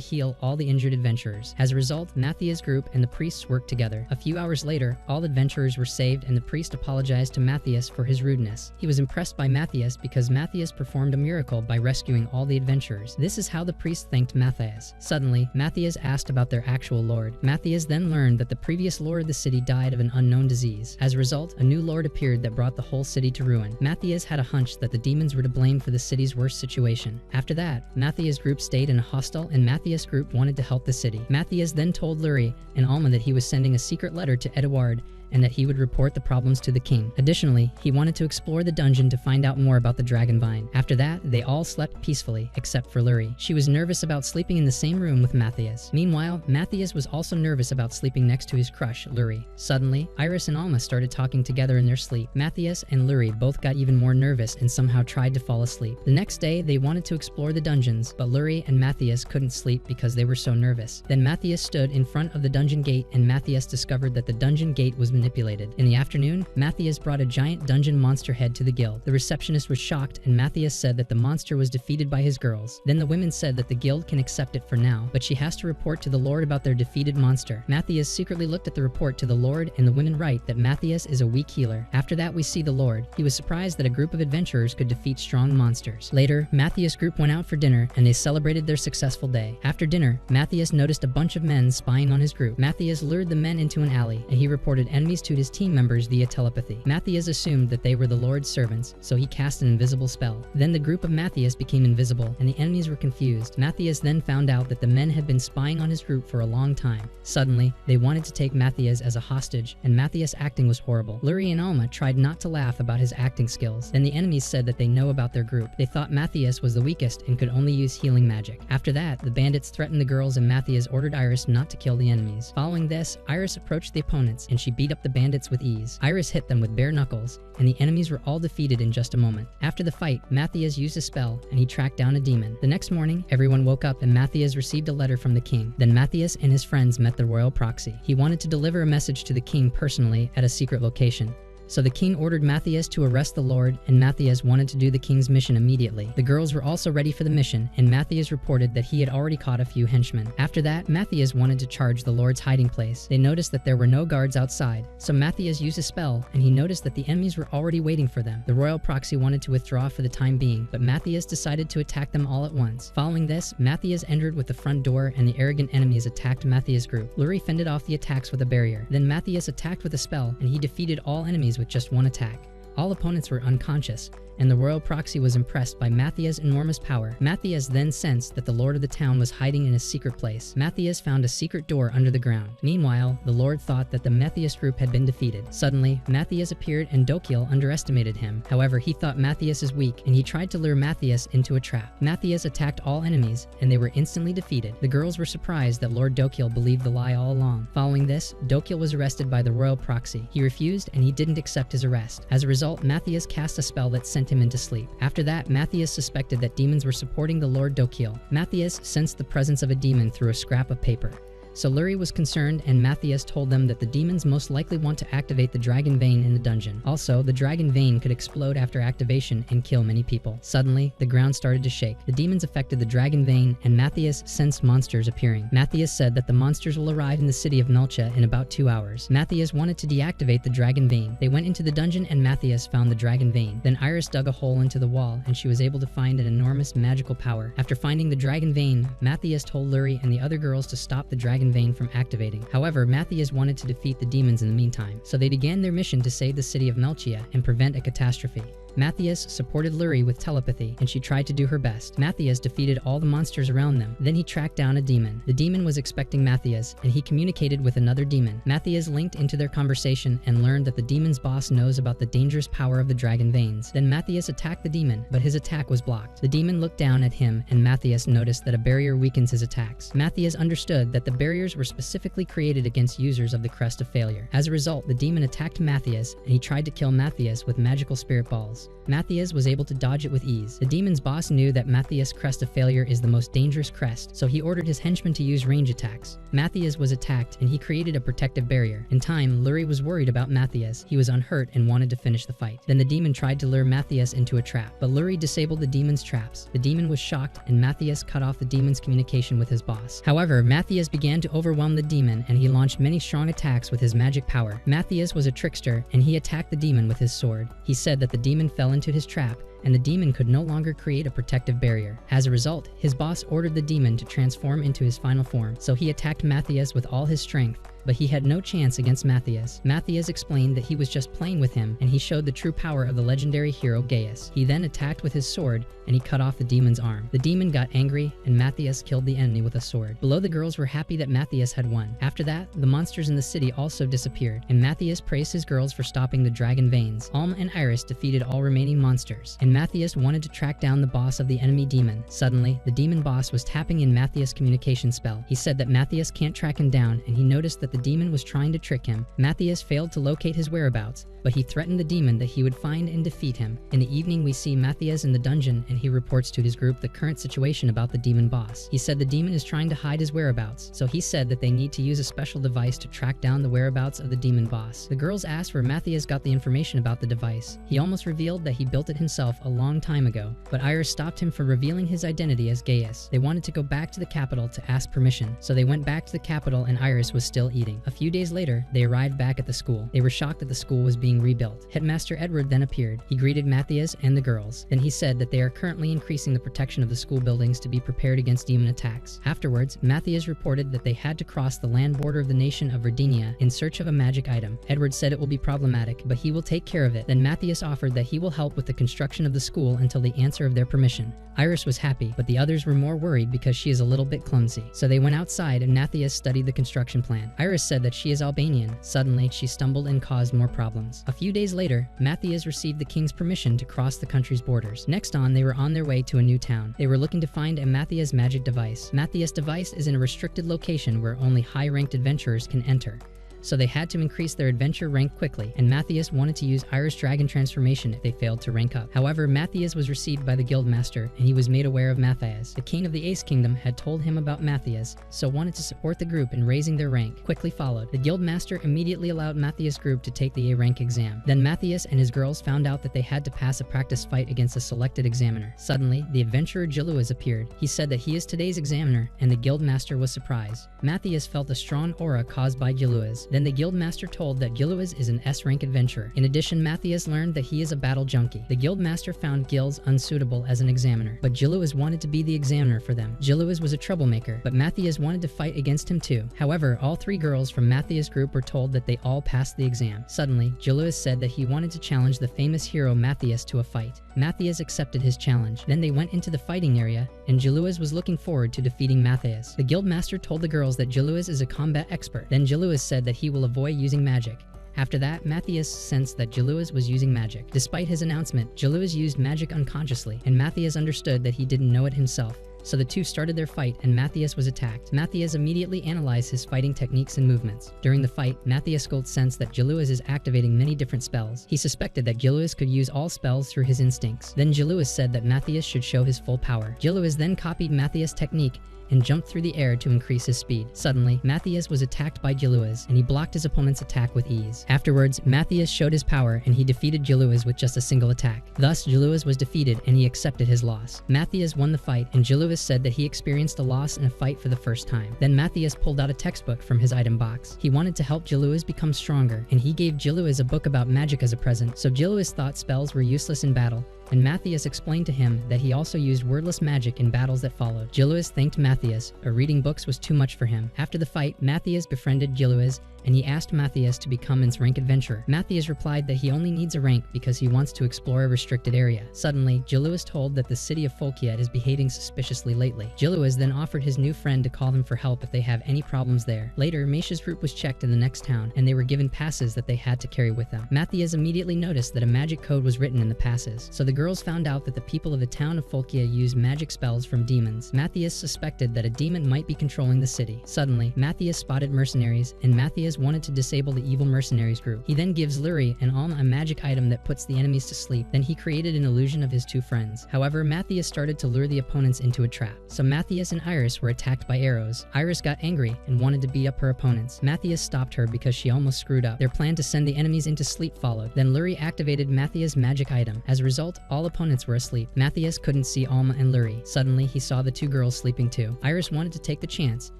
heal all the injured adventurers. As a result, Matthias' group and the priests worked together. A few hours later, all adventurers were saved, and the priest apologized to Matthias for his rudeness. He was impressed by Matthias because Matthias performed a miracle by rescuing all the adventurers. This is how the priest thanked Matthias. Suddenly, Matthias asked about their actual lord. Matthias then learned that the previous lord of the city died of an unknown disease. As a result, a new lord appeared that brought the whole city to ruin. Matthias had a hunch that the demons were to blame for the city's worst situation. After that, Matthias' group stayed in a hostel, and Matthias' group wanted to help the city. Matthias then told Luri and Alma that he was sending a secret letter to Edouard and that he would report the problems to the king. Additionally, he wanted to explore the dungeon to find out more about the dragon vine. After that, they all slept peacefully, except for Luri. She was nervous about sleeping in the same room with Matthias. Meanwhile, Matthias was also nervous about sleeping next to his crush, Luri. Suddenly, Iris and Alma started talking together in their sleep. Matthias and Luri both got even more nervous and somehow tried to fall asleep. The next day, they wanted to explore the dungeons, but Luri and Matthias couldn't sleep because they were so nervous. Then Matthias stood in front of the dungeon gate, and Matthias discovered that the dungeon gate was manipulated. In the afternoon, Matthias brought a giant dungeon monster head to the guild. The receptionist was shocked, and Matthias said that the monster was defeated by his girls. Then the women said that the guild can accept it for now, but she has to report to the Lord about their defeated monster. Matthias secretly looked at the report to the Lord, and the women write that Matthias is a weak healer. After that, we see the Lord. He was surprised that a group of adventurers could defeat strong monsters. Later, Matthias' group went out for dinner, and they celebrated their successful day. After dinner, Matthias noticed a bunch of men spying on his group. Matthias lured the men into an alley, and he reported enemies to his team members via telepathy. Matthias assumed that they were the Lord's servants, so he cast an invisible spell. Then the group of Matthias became invisible, and the enemies were confused. Matthias then found out that the men had been spying on his group for a long time. Suddenly, they wanted to take Matthias as a hostage, and Matthias' acting was horrible. Luri and Alma tried not to laugh about his acting skills. Then the enemies said that they know about their group. They thought Matthias was the weakest and could only use healing magic. After that, the bandits threatened the girls, and Matthias ordered Iris not to kill the enemies. Following this, Iris approached the opponents, and she beat up the bandits with ease. Iris hit them with bare knuckles, and the enemies were all defeated in just a moment. After the fight, Matthias used a spell, and he tracked down a demon. The next morning, everyone woke up, and Matthias received a letter from the king. Then Matthias and his friends met the royal proxy. He wanted to deliver a message to the king personally at a secret location. So the king ordered Matthias to arrest the Lord, and Matthias wanted to do the king's mission immediately. The girls were also ready for the mission, and Matthias reported that he had already caught a few henchmen. After that, Matthias wanted to charge the Lord's hiding place. They noticed that there were no guards outside, so Matthias used a spell, and he noticed that the enemies were already waiting for them. The royal proxy wanted to withdraw for the time being, but Matthias decided to attack them all at once. Following this, Matthias entered with the front door, and the arrogant enemies attacked Matthias' group. Luri fended off the attacks with a barrier. Then Matthias attacked with a spell, and he defeated all enemies with just one attack. All opponents were unconscious, and the royal proxy was impressed by Matthias' enormous power. Matthias then sensed that the lord of the town was hiding in a secret place. Matthias found a secret door under the ground. Meanwhile, the lord thought that the Matthias group had been defeated. Suddenly, Matthias appeared, and Dokil underestimated him. However, he thought Matthias is weak, and he tried to lure Matthias into a trap. Matthias attacked all enemies, and they were instantly defeated. The girls were surprised that Lord Dokil believed the lie all along. Following this, Dokil was arrested by the royal proxy. He refused, and he didn't accept his arrest. As a result, Matthias cast a spell that sent him into sleep. After that, Matthias suspected that demons were supporting the Lord Dokil. Matthias sensed the presence of a demon through a scrap of paper. So Luri was concerned, and Matthias told them that the demons most likely want to activate the dragon vein in the dungeon. Also, the dragon vein could explode after activation and kill many people. Suddenly, the ground started to shake. The demons affected the dragon vein, and Matthias sensed monsters appearing. Matthias said that the monsters will arrive in the city of Melcha in about 2 hours. Matthias wanted to deactivate the dragon vein. They went into the dungeon, and Matthias found the dragon vein. Then Iris dug a hole into the wall, and she was able to find an enormous magical power. After finding the dragon vein, Matthias told Luri and the other girls to stop the dragon vein from activating. However, Matthias wanted to defeat the demons in the meantime, so they began their mission to save the city of Melchia and prevent a catastrophe. Matthias supported Luri with telepathy, and she tried to do her best. Matthias defeated all the monsters around them. Then he tracked down a demon. The demon was expecting Matthias, and he communicated with another demon. Matthias linked into their conversation and learned that the demon's boss knows about the dangerous power of the dragon veins. Then Matthias attacked the demon, but his attack was blocked. The demon looked down at him, and Matthias noticed that a barrier weakens his attacks. Matthias understood that the barriers were specifically created against users of the Crest of Failure. As a result, the demon attacked Matthias, and he tried to kill Matthias with magical spirit balls. Matthias was able to dodge it with ease. The demon's boss knew that Matthias' Crest of Failure is the most dangerous crest, so he ordered his henchmen to use range attacks. Matthias was attacked, and he created a protective barrier. In time, Luri was worried about Matthias. He was unhurt and wanted to finish the fight. Then the demon tried to lure Matthias into a trap, but Luri disabled the demon's traps. The demon was shocked, and Matthias cut off the demon's communication with his boss. However, Matthias began to overwhelm the demon, and he launched many strong attacks with his magic power. Matthias was a trickster, and he attacked the demon with his sword. He said that the demon fell into his trap, and the demon could no longer create a protective barrier. As a result, his boss ordered the demon to transform into his final form, so he attacked Matthias with all his strength. But he had no chance against Matthias. Matthias explained that he was just playing with him, and he showed the true power of the legendary hero Gaius. He then attacked with his sword, and he cut off the demon's arm. The demon got angry, and Matthias killed the enemy with a sword. Below, the girls were happy that Matthias had won. After that, the monsters in the city also disappeared, and Matthias praised his girls for stopping the dragon veins. Alma and Iris defeated all remaining monsters, and Matthias wanted to track down the boss of the enemy demon. Suddenly, the demon boss was tapping in Matthias' communication spell. He said that Matthias can't track him down, and he noticed that the demon was trying to trick him. Matthias failed to locate his whereabouts, but he threatened the demon that he would find and defeat him. In the evening, we see Matthias in the dungeon, and he reports to his group the current situation about the demon boss. He said the demon is trying to hide his whereabouts, so he said that they need to use a special device to track down the whereabouts of the demon boss. The girls asked where Matthias got the information about the device. He almost revealed that he built it himself a long time ago, but Iris stopped him from revealing his identity as Gaius. They wanted to go back to the capital to ask permission, so they went back to the capital, and Iris was still eating. A few days later, they arrived back at the school. They were shocked that the school was being rebuilt. Headmaster Edward then appeared. He greeted Matthias and the girls. Then he said that they are currently increasing the protection of the school buildings to be prepared against demon attacks. Afterwards, Matthias reported that they had to cross the land border of the nation of Verdinia in search of a magic item. Edward said it will be problematic, but he will take care of it. Then Matthias offered that he will help with the construction of the school until the answer of their permission. Iris was happy, but the others were more worried because she is a little bit clumsy. So they went outside, and Matthias studied the construction plan. Iris said that she is Albanian. Suddenly, she stumbled and caused more problems. A few days later, Matthias received the king's permission to cross the country's borders. Next on, they were on their way to a new town. They were looking to find a Matthias magic device. Matthias' device is in a restricted location where only high-ranked adventurers can enter. So they had to increase their adventure rank quickly, and Matthias wanted to use Iris Dragon Transformation if they failed to rank up. However, Matthias was received by the Guildmaster, and he was made aware of Matthias. The king of the Ace Kingdom had told him about Matthias, so wanted to support the group in raising their rank. Quickly followed. The Guildmaster immediately allowed Matthias' group to take the A-rank exam. Then Matthias and his girls found out that they had to pass a practice fight against a selected examiner. Suddenly, the adventurer Giluas appeared. He said that he is today's examiner, and the Guildmaster was surprised. Matthias felt a strong aura caused by Giluas. Then the Guildmaster told that Giluas is an S-rank adventurer. In addition, Matthias learned that he is a battle junkie. The Guildmaster found Gills unsuitable as an examiner, but Giluas wanted to be the examiner for them. Giluas was a troublemaker, but Matthias wanted to fight against him too. However, all three girls from Matthias' group were told that they all passed the exam. Suddenly, Giluas said that he wanted to challenge the famous hero Matthias to a fight. Matthias accepted his challenge. Then they went into the fighting area, and Giluas was looking forward to defeating Matthias. The Guildmaster told the girls that Giluas is a combat expert. Then Giluas said that he will avoid using magic. After that, Matthias sensed that Giluas was using magic. Despite his announcement, Giluas used magic unconsciously, and Matthias understood that he didn't know it himself. So the two started their fight, and Matthias was attacked. Matthias immediately analyzed his fighting techniques and movements. During the fight, Matthias sensed that Giluas is activating many different spells. He suspected that Giluas could use all spells through his instincts. Then Giluas said that Matthias should show his full power. Giluas then copied Matthias' technique and jumped through the air to increase his speed. Suddenly, Matthias was attacked by Giluas, and he blocked his opponent's attack with ease. Afterwards, Matthias showed his power, and he defeated Giluas with just a single attack. Thus, Giluas was defeated, and he accepted his loss. Matthias won the fight, and Giluas said that he experienced a loss in a fight for the first time. Then Matthias pulled out a textbook from his item box. He wanted to help Giluas become stronger, and he gave Giluas a book about magic as a present, so Giluas thought spells were useless in battle, and Matthias explained to him that he also used wordless magic in battles that followed. Giluas thanked Matthias, but reading books was too much for him. After the fight, Matthias befriended Giluas, and he asked Matthias to become its rank adventurer. Matthias replied that he only needs a rank because he wants to explore a restricted area. Suddenly, Jilou is told that the city of Folkia is behaving suspiciously lately. Jilou is then offered his new friend to call them for help if they have any problems there. Later, Meisha's group was checked in the next town, and they were given passes that they had to carry with them. Matthias immediately noticed that a magic code was written in the passes, so the girls found out that the people of the town of Folkia use magic spells from demons. Matthias suspected that a demon might be controlling the city. Suddenly, Matthias spotted mercenaries, and Matthias wanted to disable the evil mercenaries group. He then gives Luri and Alma a magic item that puts the enemies to sleep. Then he created an illusion of his two friends. However, Matthias started to lure the opponents into a trap. So Matthias and Iris were attacked by arrows. Iris got angry and wanted to beat up her opponents. Matthias stopped her because she almost screwed up. Their plan to send the enemies into sleep followed. Then Luri activated Matthias' magic item. As a result, all opponents were asleep. Matthias couldn't see Alma and Luri. Suddenly, he saw the two girls sleeping too. Iris wanted to take the chance,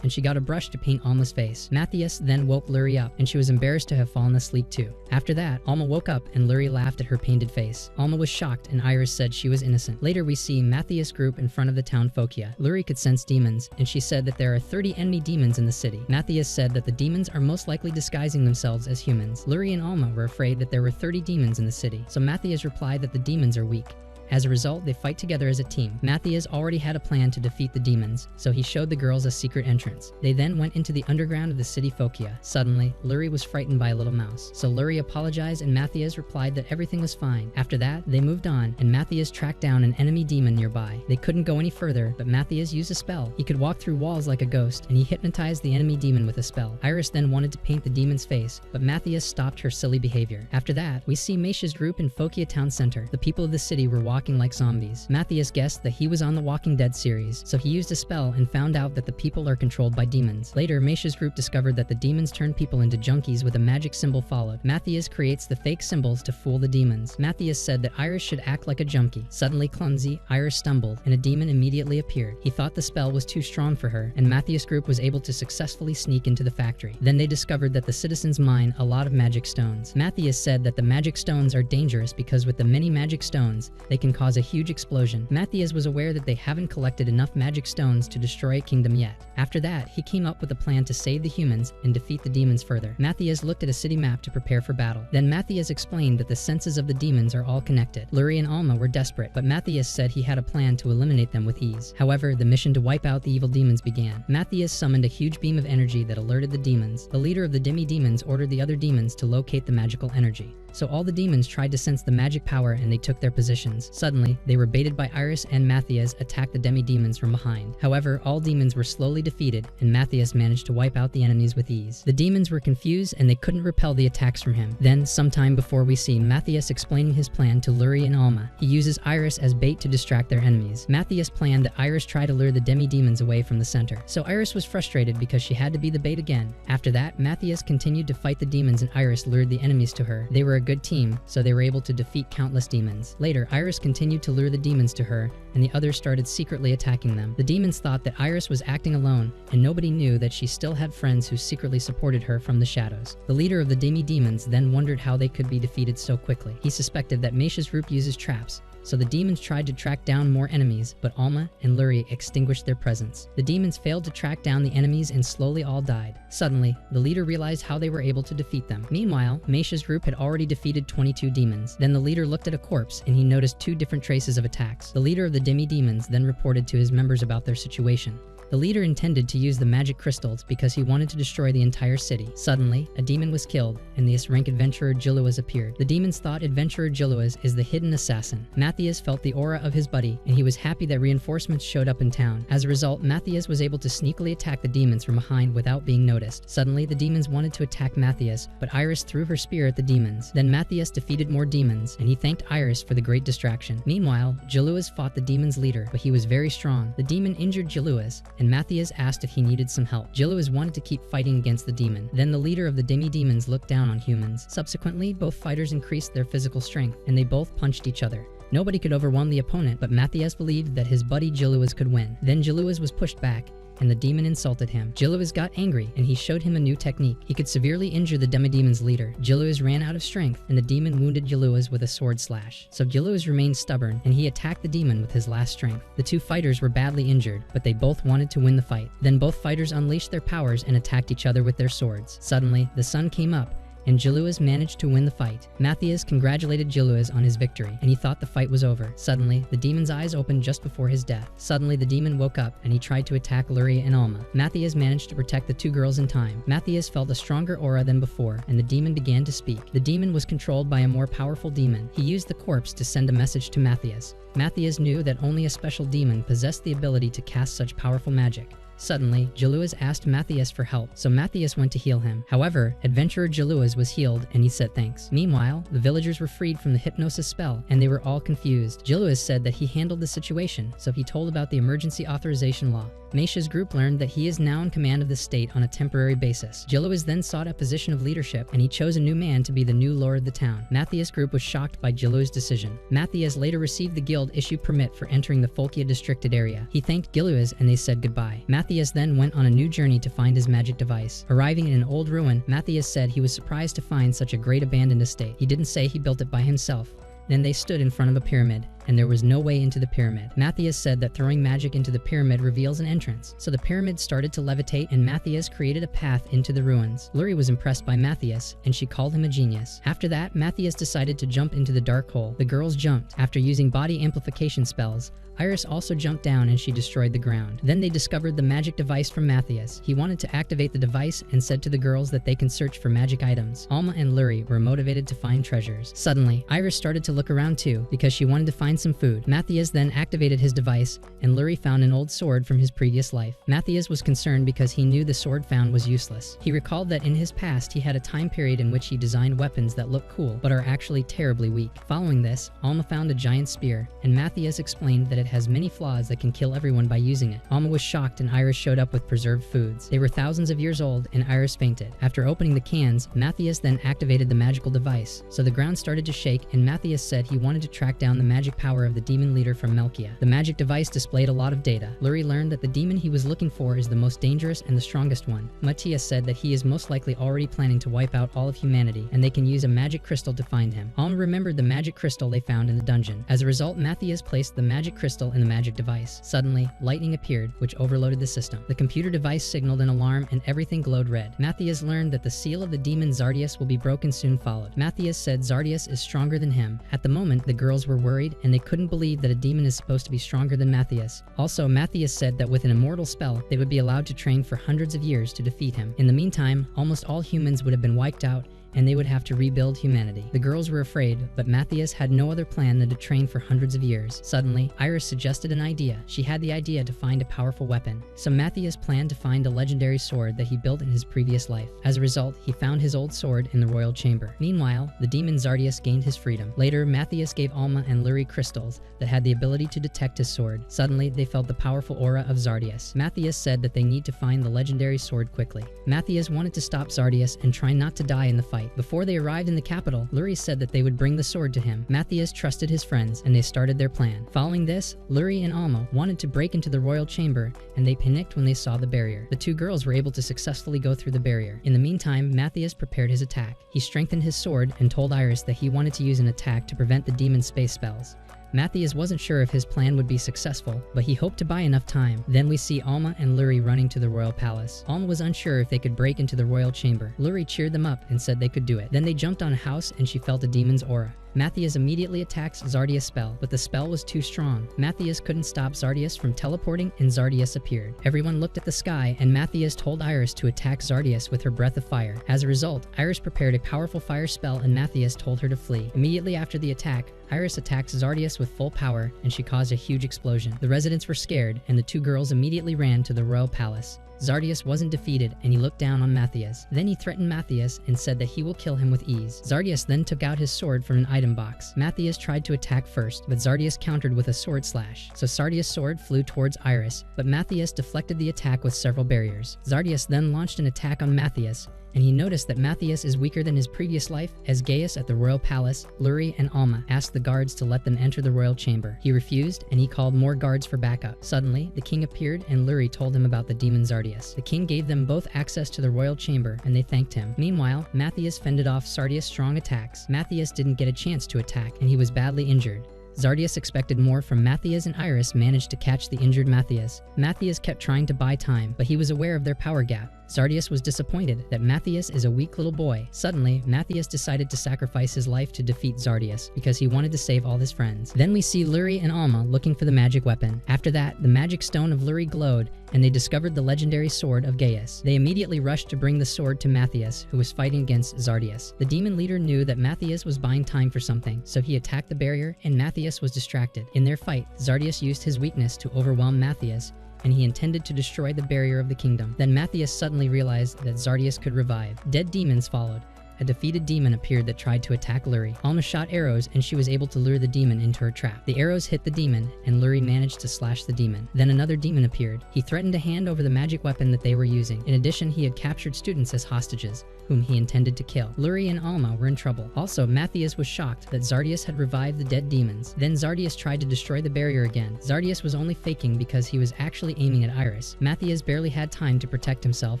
and she got a brush to paint Alma's face. Matthias then woke Luri up, and she was embarrassed to have fallen asleep too. After that, Alma woke up and Luri laughed at her painted face. Alma was shocked and Iris said she was innocent. Later we see Matthias' group in front of the town Folkia. Luri could sense demons, and she said that there are 30 enemy demons in the city. Matthias said that the demons are most likely disguising themselves as humans. Luri and Alma were afraid that there were 30 demons in the city, so Matthias replied that the demons are weak. As a result, they fight together as a team. Matthias already had a plan to defeat the demons, so he showed the girls a secret entrance. They then went into the underground of the city Folkia. Suddenly, Luri was frightened by a little mouse, so Luri apologized and Matthias replied that everything was fine. After that, they moved on, and Matthias tracked down an enemy demon nearby. They couldn't go any further, but Matthias used a spell. He could walk through walls like a ghost, and he hypnotized the enemy demon with a spell. Iris then wanted to paint the demon's face, but Matthias stopped her silly behavior. After that, we see Meisha's group in Folkia town center. The people of the city were walking like zombies. Matthias guessed that he was on the Walking Dead series, so he used a spell and found out that the people are controlled by demons. Later, Meisha's group discovered that the demons turn people into junkies with a magic symbol followed. Matthias creates the fake symbols to fool the demons. Matthias said that Iris should act like a junkie. Suddenly clumsy, Iris stumbled, and a demon immediately appeared. He thought the spell was too strong for her, and Matthias' group was able to successfully sneak into the factory. Then they discovered that the citizens mine a lot of magic stones. Matthias said that the magic stones are dangerous because with the many magic stones, they can cause a huge explosion. Matthias was aware that they haven't collected enough magic stones to destroy a kingdom yet. After that, he came up with a plan to save the humans and defeat the demons further. Matthias looked at a city map to prepare for battle. Then Matthias explained that the senses of the demons are all connected. Luri and Alma were desperate, but Matthias said he had a plan to eliminate them with ease. However, the mission to wipe out the evil demons began. Matthias summoned a huge beam of energy that alerted the demons. The leader of the demi-demons ordered the other demons to locate the magical energy. So all the demons tried to sense the magic power and they took their positions. Suddenly, they were baited by Iris and Matthias attacked the demi-demons from behind. However, all demons were slowly defeated and Matthias managed to wipe out the enemies with ease. The demons were confused and they couldn't repel the attacks from him. Then, sometime before we see Matthias explaining his plan to Luri and Alma, he uses Iris as bait to distract their enemies. Matthias planned that Iris try to lure the demi-demons away from the center. So Iris was frustrated because she had to be the bait again. After that, Matthias continued to fight the demons and Iris lured the enemies to her. They were a good team, so they were able to defeat countless demons. Later, Iris continued to lure the demons to her, and the others started secretly attacking them. The demons thought that Iris was acting alone, and nobody knew that she still had friends who secretly supported her from the shadows. The leader of the demi-demons then wondered how they could be defeated so quickly. He suspected that Meisha's group uses traps, so the demons tried to track down more enemies, but Alma and Luri extinguished their presence. The demons failed to track down the enemies and slowly all died. Suddenly, the leader realized how they were able to defeat them. Meanwhile, Meisha's group had already defeated 22 demons. Then the leader looked at a corpse and he noticed 2 different traces of attacks. The leader of the demi-demons then reported to his members about their situation. The leader intended to use the magic crystals because he wanted to destroy the entire city. Suddenly, a demon was killed, and the S-rank adventurer Jiluas appeared. The demons thought adventurer Jiluas is the hidden assassin. Matthias felt the aura of his buddy, and he was happy that reinforcements showed up in town. As a result, Matthias was able to sneakily attack the demons from behind without being noticed. Suddenly, the demons wanted to attack Matthias, but Iris threw her spear at the demons. Then Matthias defeated more demons, and he thanked Iris for the great distraction. Meanwhile, Jiluas fought the demon's leader, but he was very strong. The demon injured Jiluas, and Matthias asked if he needed some help. Jiluas wanted to keep fighting against the demon. Then the leader of the demi-demons looked down on humans. Subsequently, both fighters increased their physical strength, and they both punched each other. Nobody could overwhelm the opponent, but Matthias believed that his buddy Jiluas could win. Then Jiluas was pushed back, and the demon insulted him. Julius got angry, and he showed him a new technique. He could severely injure the demi-demon's leader. Julius ran out of strength, and the demon wounded Julius with a sword slash. So Julius remained stubborn, and he attacked the demon with his last strength. The two fighters were badly injured, but they both wanted to win the fight. Then both fighters unleashed their powers and attacked each other with their swords. Suddenly, the sun came up, and Julius managed to win the fight. Matthias congratulated Julius on his victory, and he thought the fight was over. Suddenly, the demon's eyes opened just before his death. Suddenly, the demon woke up, and he tried to attack Lurie and Alma. Matthias managed to protect the two girls in time. Matthias felt a stronger aura than before, and the demon began to speak. The demon was controlled by a more powerful demon. He used the corpse to send a message to Matthias. Matthias knew that only a special demon possessed the ability to cast such powerful magic. Suddenly, Julius asked Matthias for help, so Matthias went to heal him. However, adventurer Julius was healed, and he said thanks. Meanwhile, the villagers were freed from the hypnosis spell, and they were all confused. Julius said that he handled the situation, so he told about the emergency authorization law. Meisha's group learned that he is now in command of the state on a temporary basis. Julius then sought a position of leadership, and he chose a new man to be the new lord of the town. Matthias' group was shocked by Julius' decision. Matthias later received the guild issue permit for entering the Folkia districted area. He thanked Julius, and they said goodbye. Matthias then went on a new journey to find his magic device. Arriving in an old ruin, Matthias said he was surprised to find such a great abandoned estate. He didn't say he built it by himself. Then they stood in front of a pyramid, and there was no way into the pyramid. Matthias said that throwing magic into the pyramid reveals an entrance. So the pyramid started to levitate, and Matthias created a path into the ruins. Lurie was impressed by Matthias, and she called him a genius. After that, Matthias decided to jump into the dark hole. The girls jumped. After using body amplification spells, Iris also jumped down and she destroyed the ground. Then they discovered the magic device from Matthias. He wanted to activate the device and said to the girls that they can search for magic items. Alma and Lurie were motivated to find treasures. Suddenly, Iris started to look around too because she wanted to find some food. Matthias then activated his device, and Lurie found an old sword from his previous life. Matthias was concerned because he knew the sword found was useless. He recalled that in his past he had a time period in which he designed weapons that look cool but are actually terribly weak. Following this, Alma found a giant spear, and Matthias explained that it has many flaws that can kill everyone by using it. Alma was shocked, and Iris showed up with preserved foods. They were thousands of years old, and Iris fainted. After opening the cans, Matthias then activated the magical device, so the ground started to shake, and Matthias said he wanted to track down the magic power of the demon leader from Melkia. The magic device displayed a lot of data. Lurie learned that the demon he was looking for is the most dangerous and the strongest one. Matthias said that he is most likely already planning to wipe out all of humanity, and they can use a magic crystal to find him. Alma remembered the magic crystal they found in the dungeon. As a result, Matthias placed the magic crystal in the magic device. Suddenly, lightning appeared, which overloaded the system. The computer device signaled an alarm, and everything glowed red. Matthias learned that the seal of the demon Zardius will be broken soon followed. Matthias said Zardius is stronger than him. At the moment, the girls were worried, and they couldn't believe that a demon is supposed to be stronger than Matthias. Also, Matthias said that with an immortal spell, they would be allowed to train for hundreds of years to defeat him. In the meantime, almost all humans would have been wiped out, and they would have to rebuild humanity. The girls were afraid, but Matthias had no other plan than to train for hundreds of years. Suddenly, Iris suggested an idea. She had the idea to find a powerful weapon. So Matthias planned to find a legendary sword that he built in his previous life. As a result, he found his old sword in the royal chamber. Meanwhile, the demon Zardius gained his freedom. Later, Matthias gave Alma and Lurie crystals that had the ability to detect his sword. Suddenly, they felt the powerful aura of Zardius. Matthias said that they need to find the legendary sword quickly. Matthias wanted to stop Zardius and try not to die in the fight. Before they arrived in the capital, Lurie said that they would bring the sword to him. Matthias trusted his friends, and they started their plan. Following this, Lurie and Alma wanted to break into the royal chamber, and they panicked when they saw the barrier. The two girls were able to successfully go through the barrier. In the meantime, Matthias prepared his attack. He strengthened his sword and told Iris that he wanted to use an attack to prevent the demon's space spells. Matthias wasn't sure if his plan would be successful, but he hoped to buy enough time. Then we see Alma and Lurie running to the royal palace. Alma was unsure if they could break into the royal chamber. Lurie cheered them up and said they could do it. Then they jumped on a house, and she felt a demon's aura. Matthias immediately attacked Zardius' spell, but the spell was too strong. Matthias couldn't stop Zardius from teleporting, and Zardius appeared. Everyone looked at the sky, and Matthias told Iris to attack Zardius with her breath of fire. As a result, Iris prepared a powerful fire spell, and Matthias told her to flee. Immediately after the attack, Iris attacked Zardius with full power, and she caused a huge explosion. The residents were scared, and the two girls immediately ran to the royal palace. Zardius wasn't defeated, and he looked down on Matthias. Then he threatened Matthias and said that he will kill him with ease. Zardius then took out his sword from an item box. Matthias tried to attack first, but Zardius countered with a sword slash. So Zardius' sword flew towards Iris, but Matthias deflected the attack with several barriers. Zardius then launched an attack on Matthias, and he noticed that Matthias is weaker than his previous life. As Gaius at the royal palace, Luri and Alma asked the guards to let them enter the royal chamber. He refused, and he called more guards for backup. Suddenly, the king appeared, and Luri told him about the demon Zardius. The king gave them both access to the royal chamber, and they thanked him. Meanwhile, Matthias fended off Zardius' strong attacks. Matthias didn't get a chance to attack, and he was badly injured. Zardius expected more from Matthias, and Iris managed to catch the injured Matthias. Matthias kept trying to buy time, but he was aware of their power gap. Zardius was disappointed that Matthias is a weak little boy. Suddenly, Matthias decided to sacrifice his life to defeat Zardius because he wanted to save all his friends. Then we see Luri and Alma looking for the magic weapon. After that, the magic stone of Luri glowed, and they discovered the legendary sword of Gaius. They immediately rushed to bring the sword to Matthias, who was fighting against Zardius. The demon leader knew that Matthias was buying time for something, so he attacked the barrier, and Matthias was distracted. In their fight, Zardius used his weakness to overwhelm Matthias, and he intended to destroy the barrier of the kingdom. Then Matthias suddenly realized that Zardius could revive. Dead demons followed. A defeated demon appeared that tried to attack Luri. Alma shot arrows, and she was able to lure the demon into her trap. The arrows hit the demon, and Luri managed to slash the demon. Then another demon appeared. He threatened to hand over the magic weapon that they were using. In addition, he had captured students as hostages, whom he intended to kill. Luri and Alma were in trouble. Also, Matthias was shocked that Zardius had revived the dead demons. Then Zardius tried to destroy the barrier again. Zardius was only faking because he was actually aiming at Iris. Matthias barely had time to protect himself,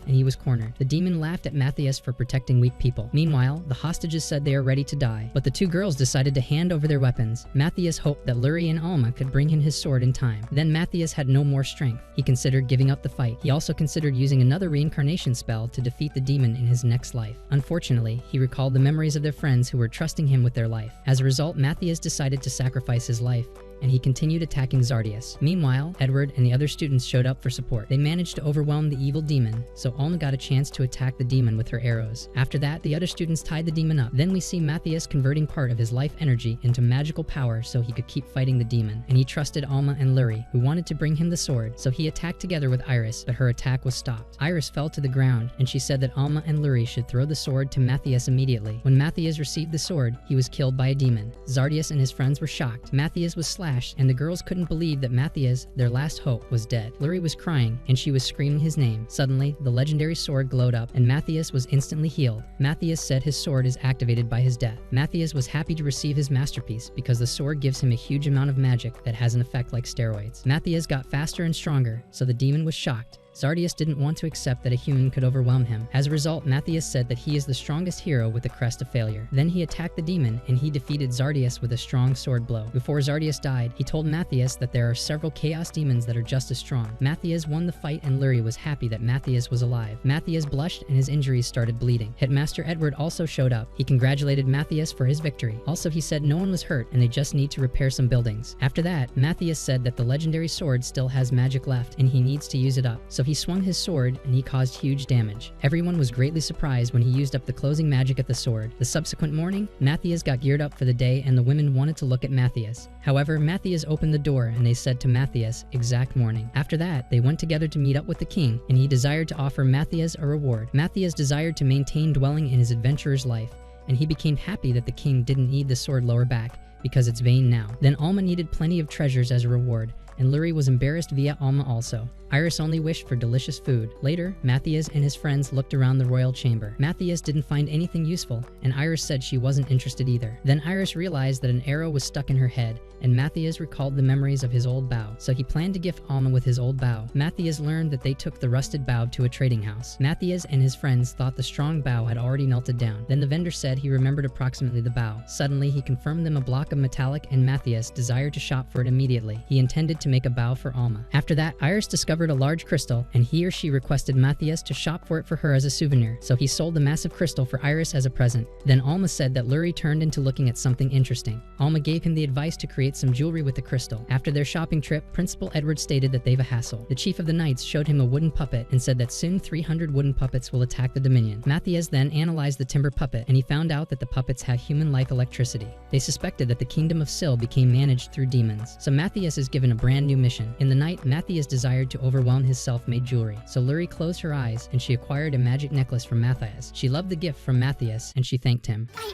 and he was cornered. The demon laughed at Matthias for protecting weak people. Meanwhile, the hostages said they are ready to die, but the two girls decided to hand over their weapons. Matthias hoped that Luri and Alma could bring him his sword in time. Then Matthias had no more strength. He considered giving up the fight. He also considered using another reincarnation spell to defeat the demon in his next life. Unfortunately, he recalled the memories of their friends who were trusting him with their life. As a result, Matthias decided to sacrifice his life, and he continued attacking Zardius. Meanwhile, Edward and the other students showed up for support. They managed to overwhelm the evil demon, so Alma got a chance to attack the demon with her arrows. After that, the other students tied the demon up. Then we see Matthias converting part of his life energy into magical power so he could keep fighting the demon. And he trusted Alma and Luri, who wanted to bring him the sword, so he attacked together with Iris, but her attack was stopped. Iris fell to the ground, and she said that Alma and Luri should throw the sword to Matthias immediately. When Matthias received the sword, he was killed by a demon. Zardius and his friends were shocked. Matthias was slashed, and the girls couldn't believe that Matthias, their last hope, was dead. Luri was crying, and she was screaming his name. Suddenly, the legendary sword glowed up, and Matthias was instantly healed. Matthias said his sword is activated by his death. Matthias was happy to receive his masterpiece because the sword gives him a huge amount of magic that has an effect like steroids. Matthias got faster and stronger, so the demon was shocked. Zardius didn't want to accept that a human could overwhelm him. As a result, Matthias said that he is the strongest hero with the crest of failure. Then he attacked the demon, and he defeated Zardius with a strong sword blow. Before Zardius died, he told Matthias that there are several chaos demons that are just as strong. Matthias won the fight, and Luri was happy that Matthias was alive. Matthias blushed, and his injuries started bleeding. Headmaster Edward also showed up. He congratulated Matthias for his victory. Also, he said no one was hurt, and they just need to repair some buildings. After that, Matthias said that the legendary sword still has magic left, and he needs to use it up. So he swung his sword, and he caused huge damage. Everyone was greatly surprised when he used up the closing magic at the sword. The subsequent morning, Matthias got geared up for the day, and the women wanted to look at Matthias. However, Matthias opened the door, and they said to Matthias, exact morning. After that, they went together to meet up with the king, and he desired to offer Matthias a reward. Matthias desired to maintain dwelling in his adventurer's life, and he became happy that the king didn't need the sword lower back, because it's vain now. Then Alma needed plenty of treasures as a reward, and Luri was embarrassed via Alma also. Iris only wished for delicious food. Later, Matthias and his friends looked around the royal chamber. Matthias didn't find anything useful, and Iris said she wasn't interested either. Then Iris realized that an arrow was stuck in her head, and Matthias recalled the memories of his old bow, so he planned to gift Alma with his old bow. Matthias learned that they took the rusted bow to a trading house. Matthias and his friends thought the strong bow had already melted down. Then the vendor said he remembered approximately the bow. Suddenly, he confirmed them a block of metallic, and Matthias desired to shop for it immediately. He intended to make a bow for Alma. After that, Iris discovered a large crystal, and he or she requested Matthias to shop for it for her as a souvenir, so he sold the massive crystal for Iris as a present. Then Alma said that Luri turned into looking at something interesting. Alma gave him the advice to create some jewelry with the crystal. After their shopping trip, Principal Edward stated that they've a hassle. The chief of the knights showed him a wooden puppet and said that soon 300 wooden puppets will attack the Dominion. Matthias then analyzed the timber puppet, and he found out that the puppets have human-like electricity. They suspected that the kingdom of Sil became managed through demons, so Matthias is given a brand new mission. In the night, Matthias desired to overwhelm his self-made jewelry, so Luri closed her eyes and she acquired a magic necklace from Matthias. She loved the gift from Matthias, and she thanked him. I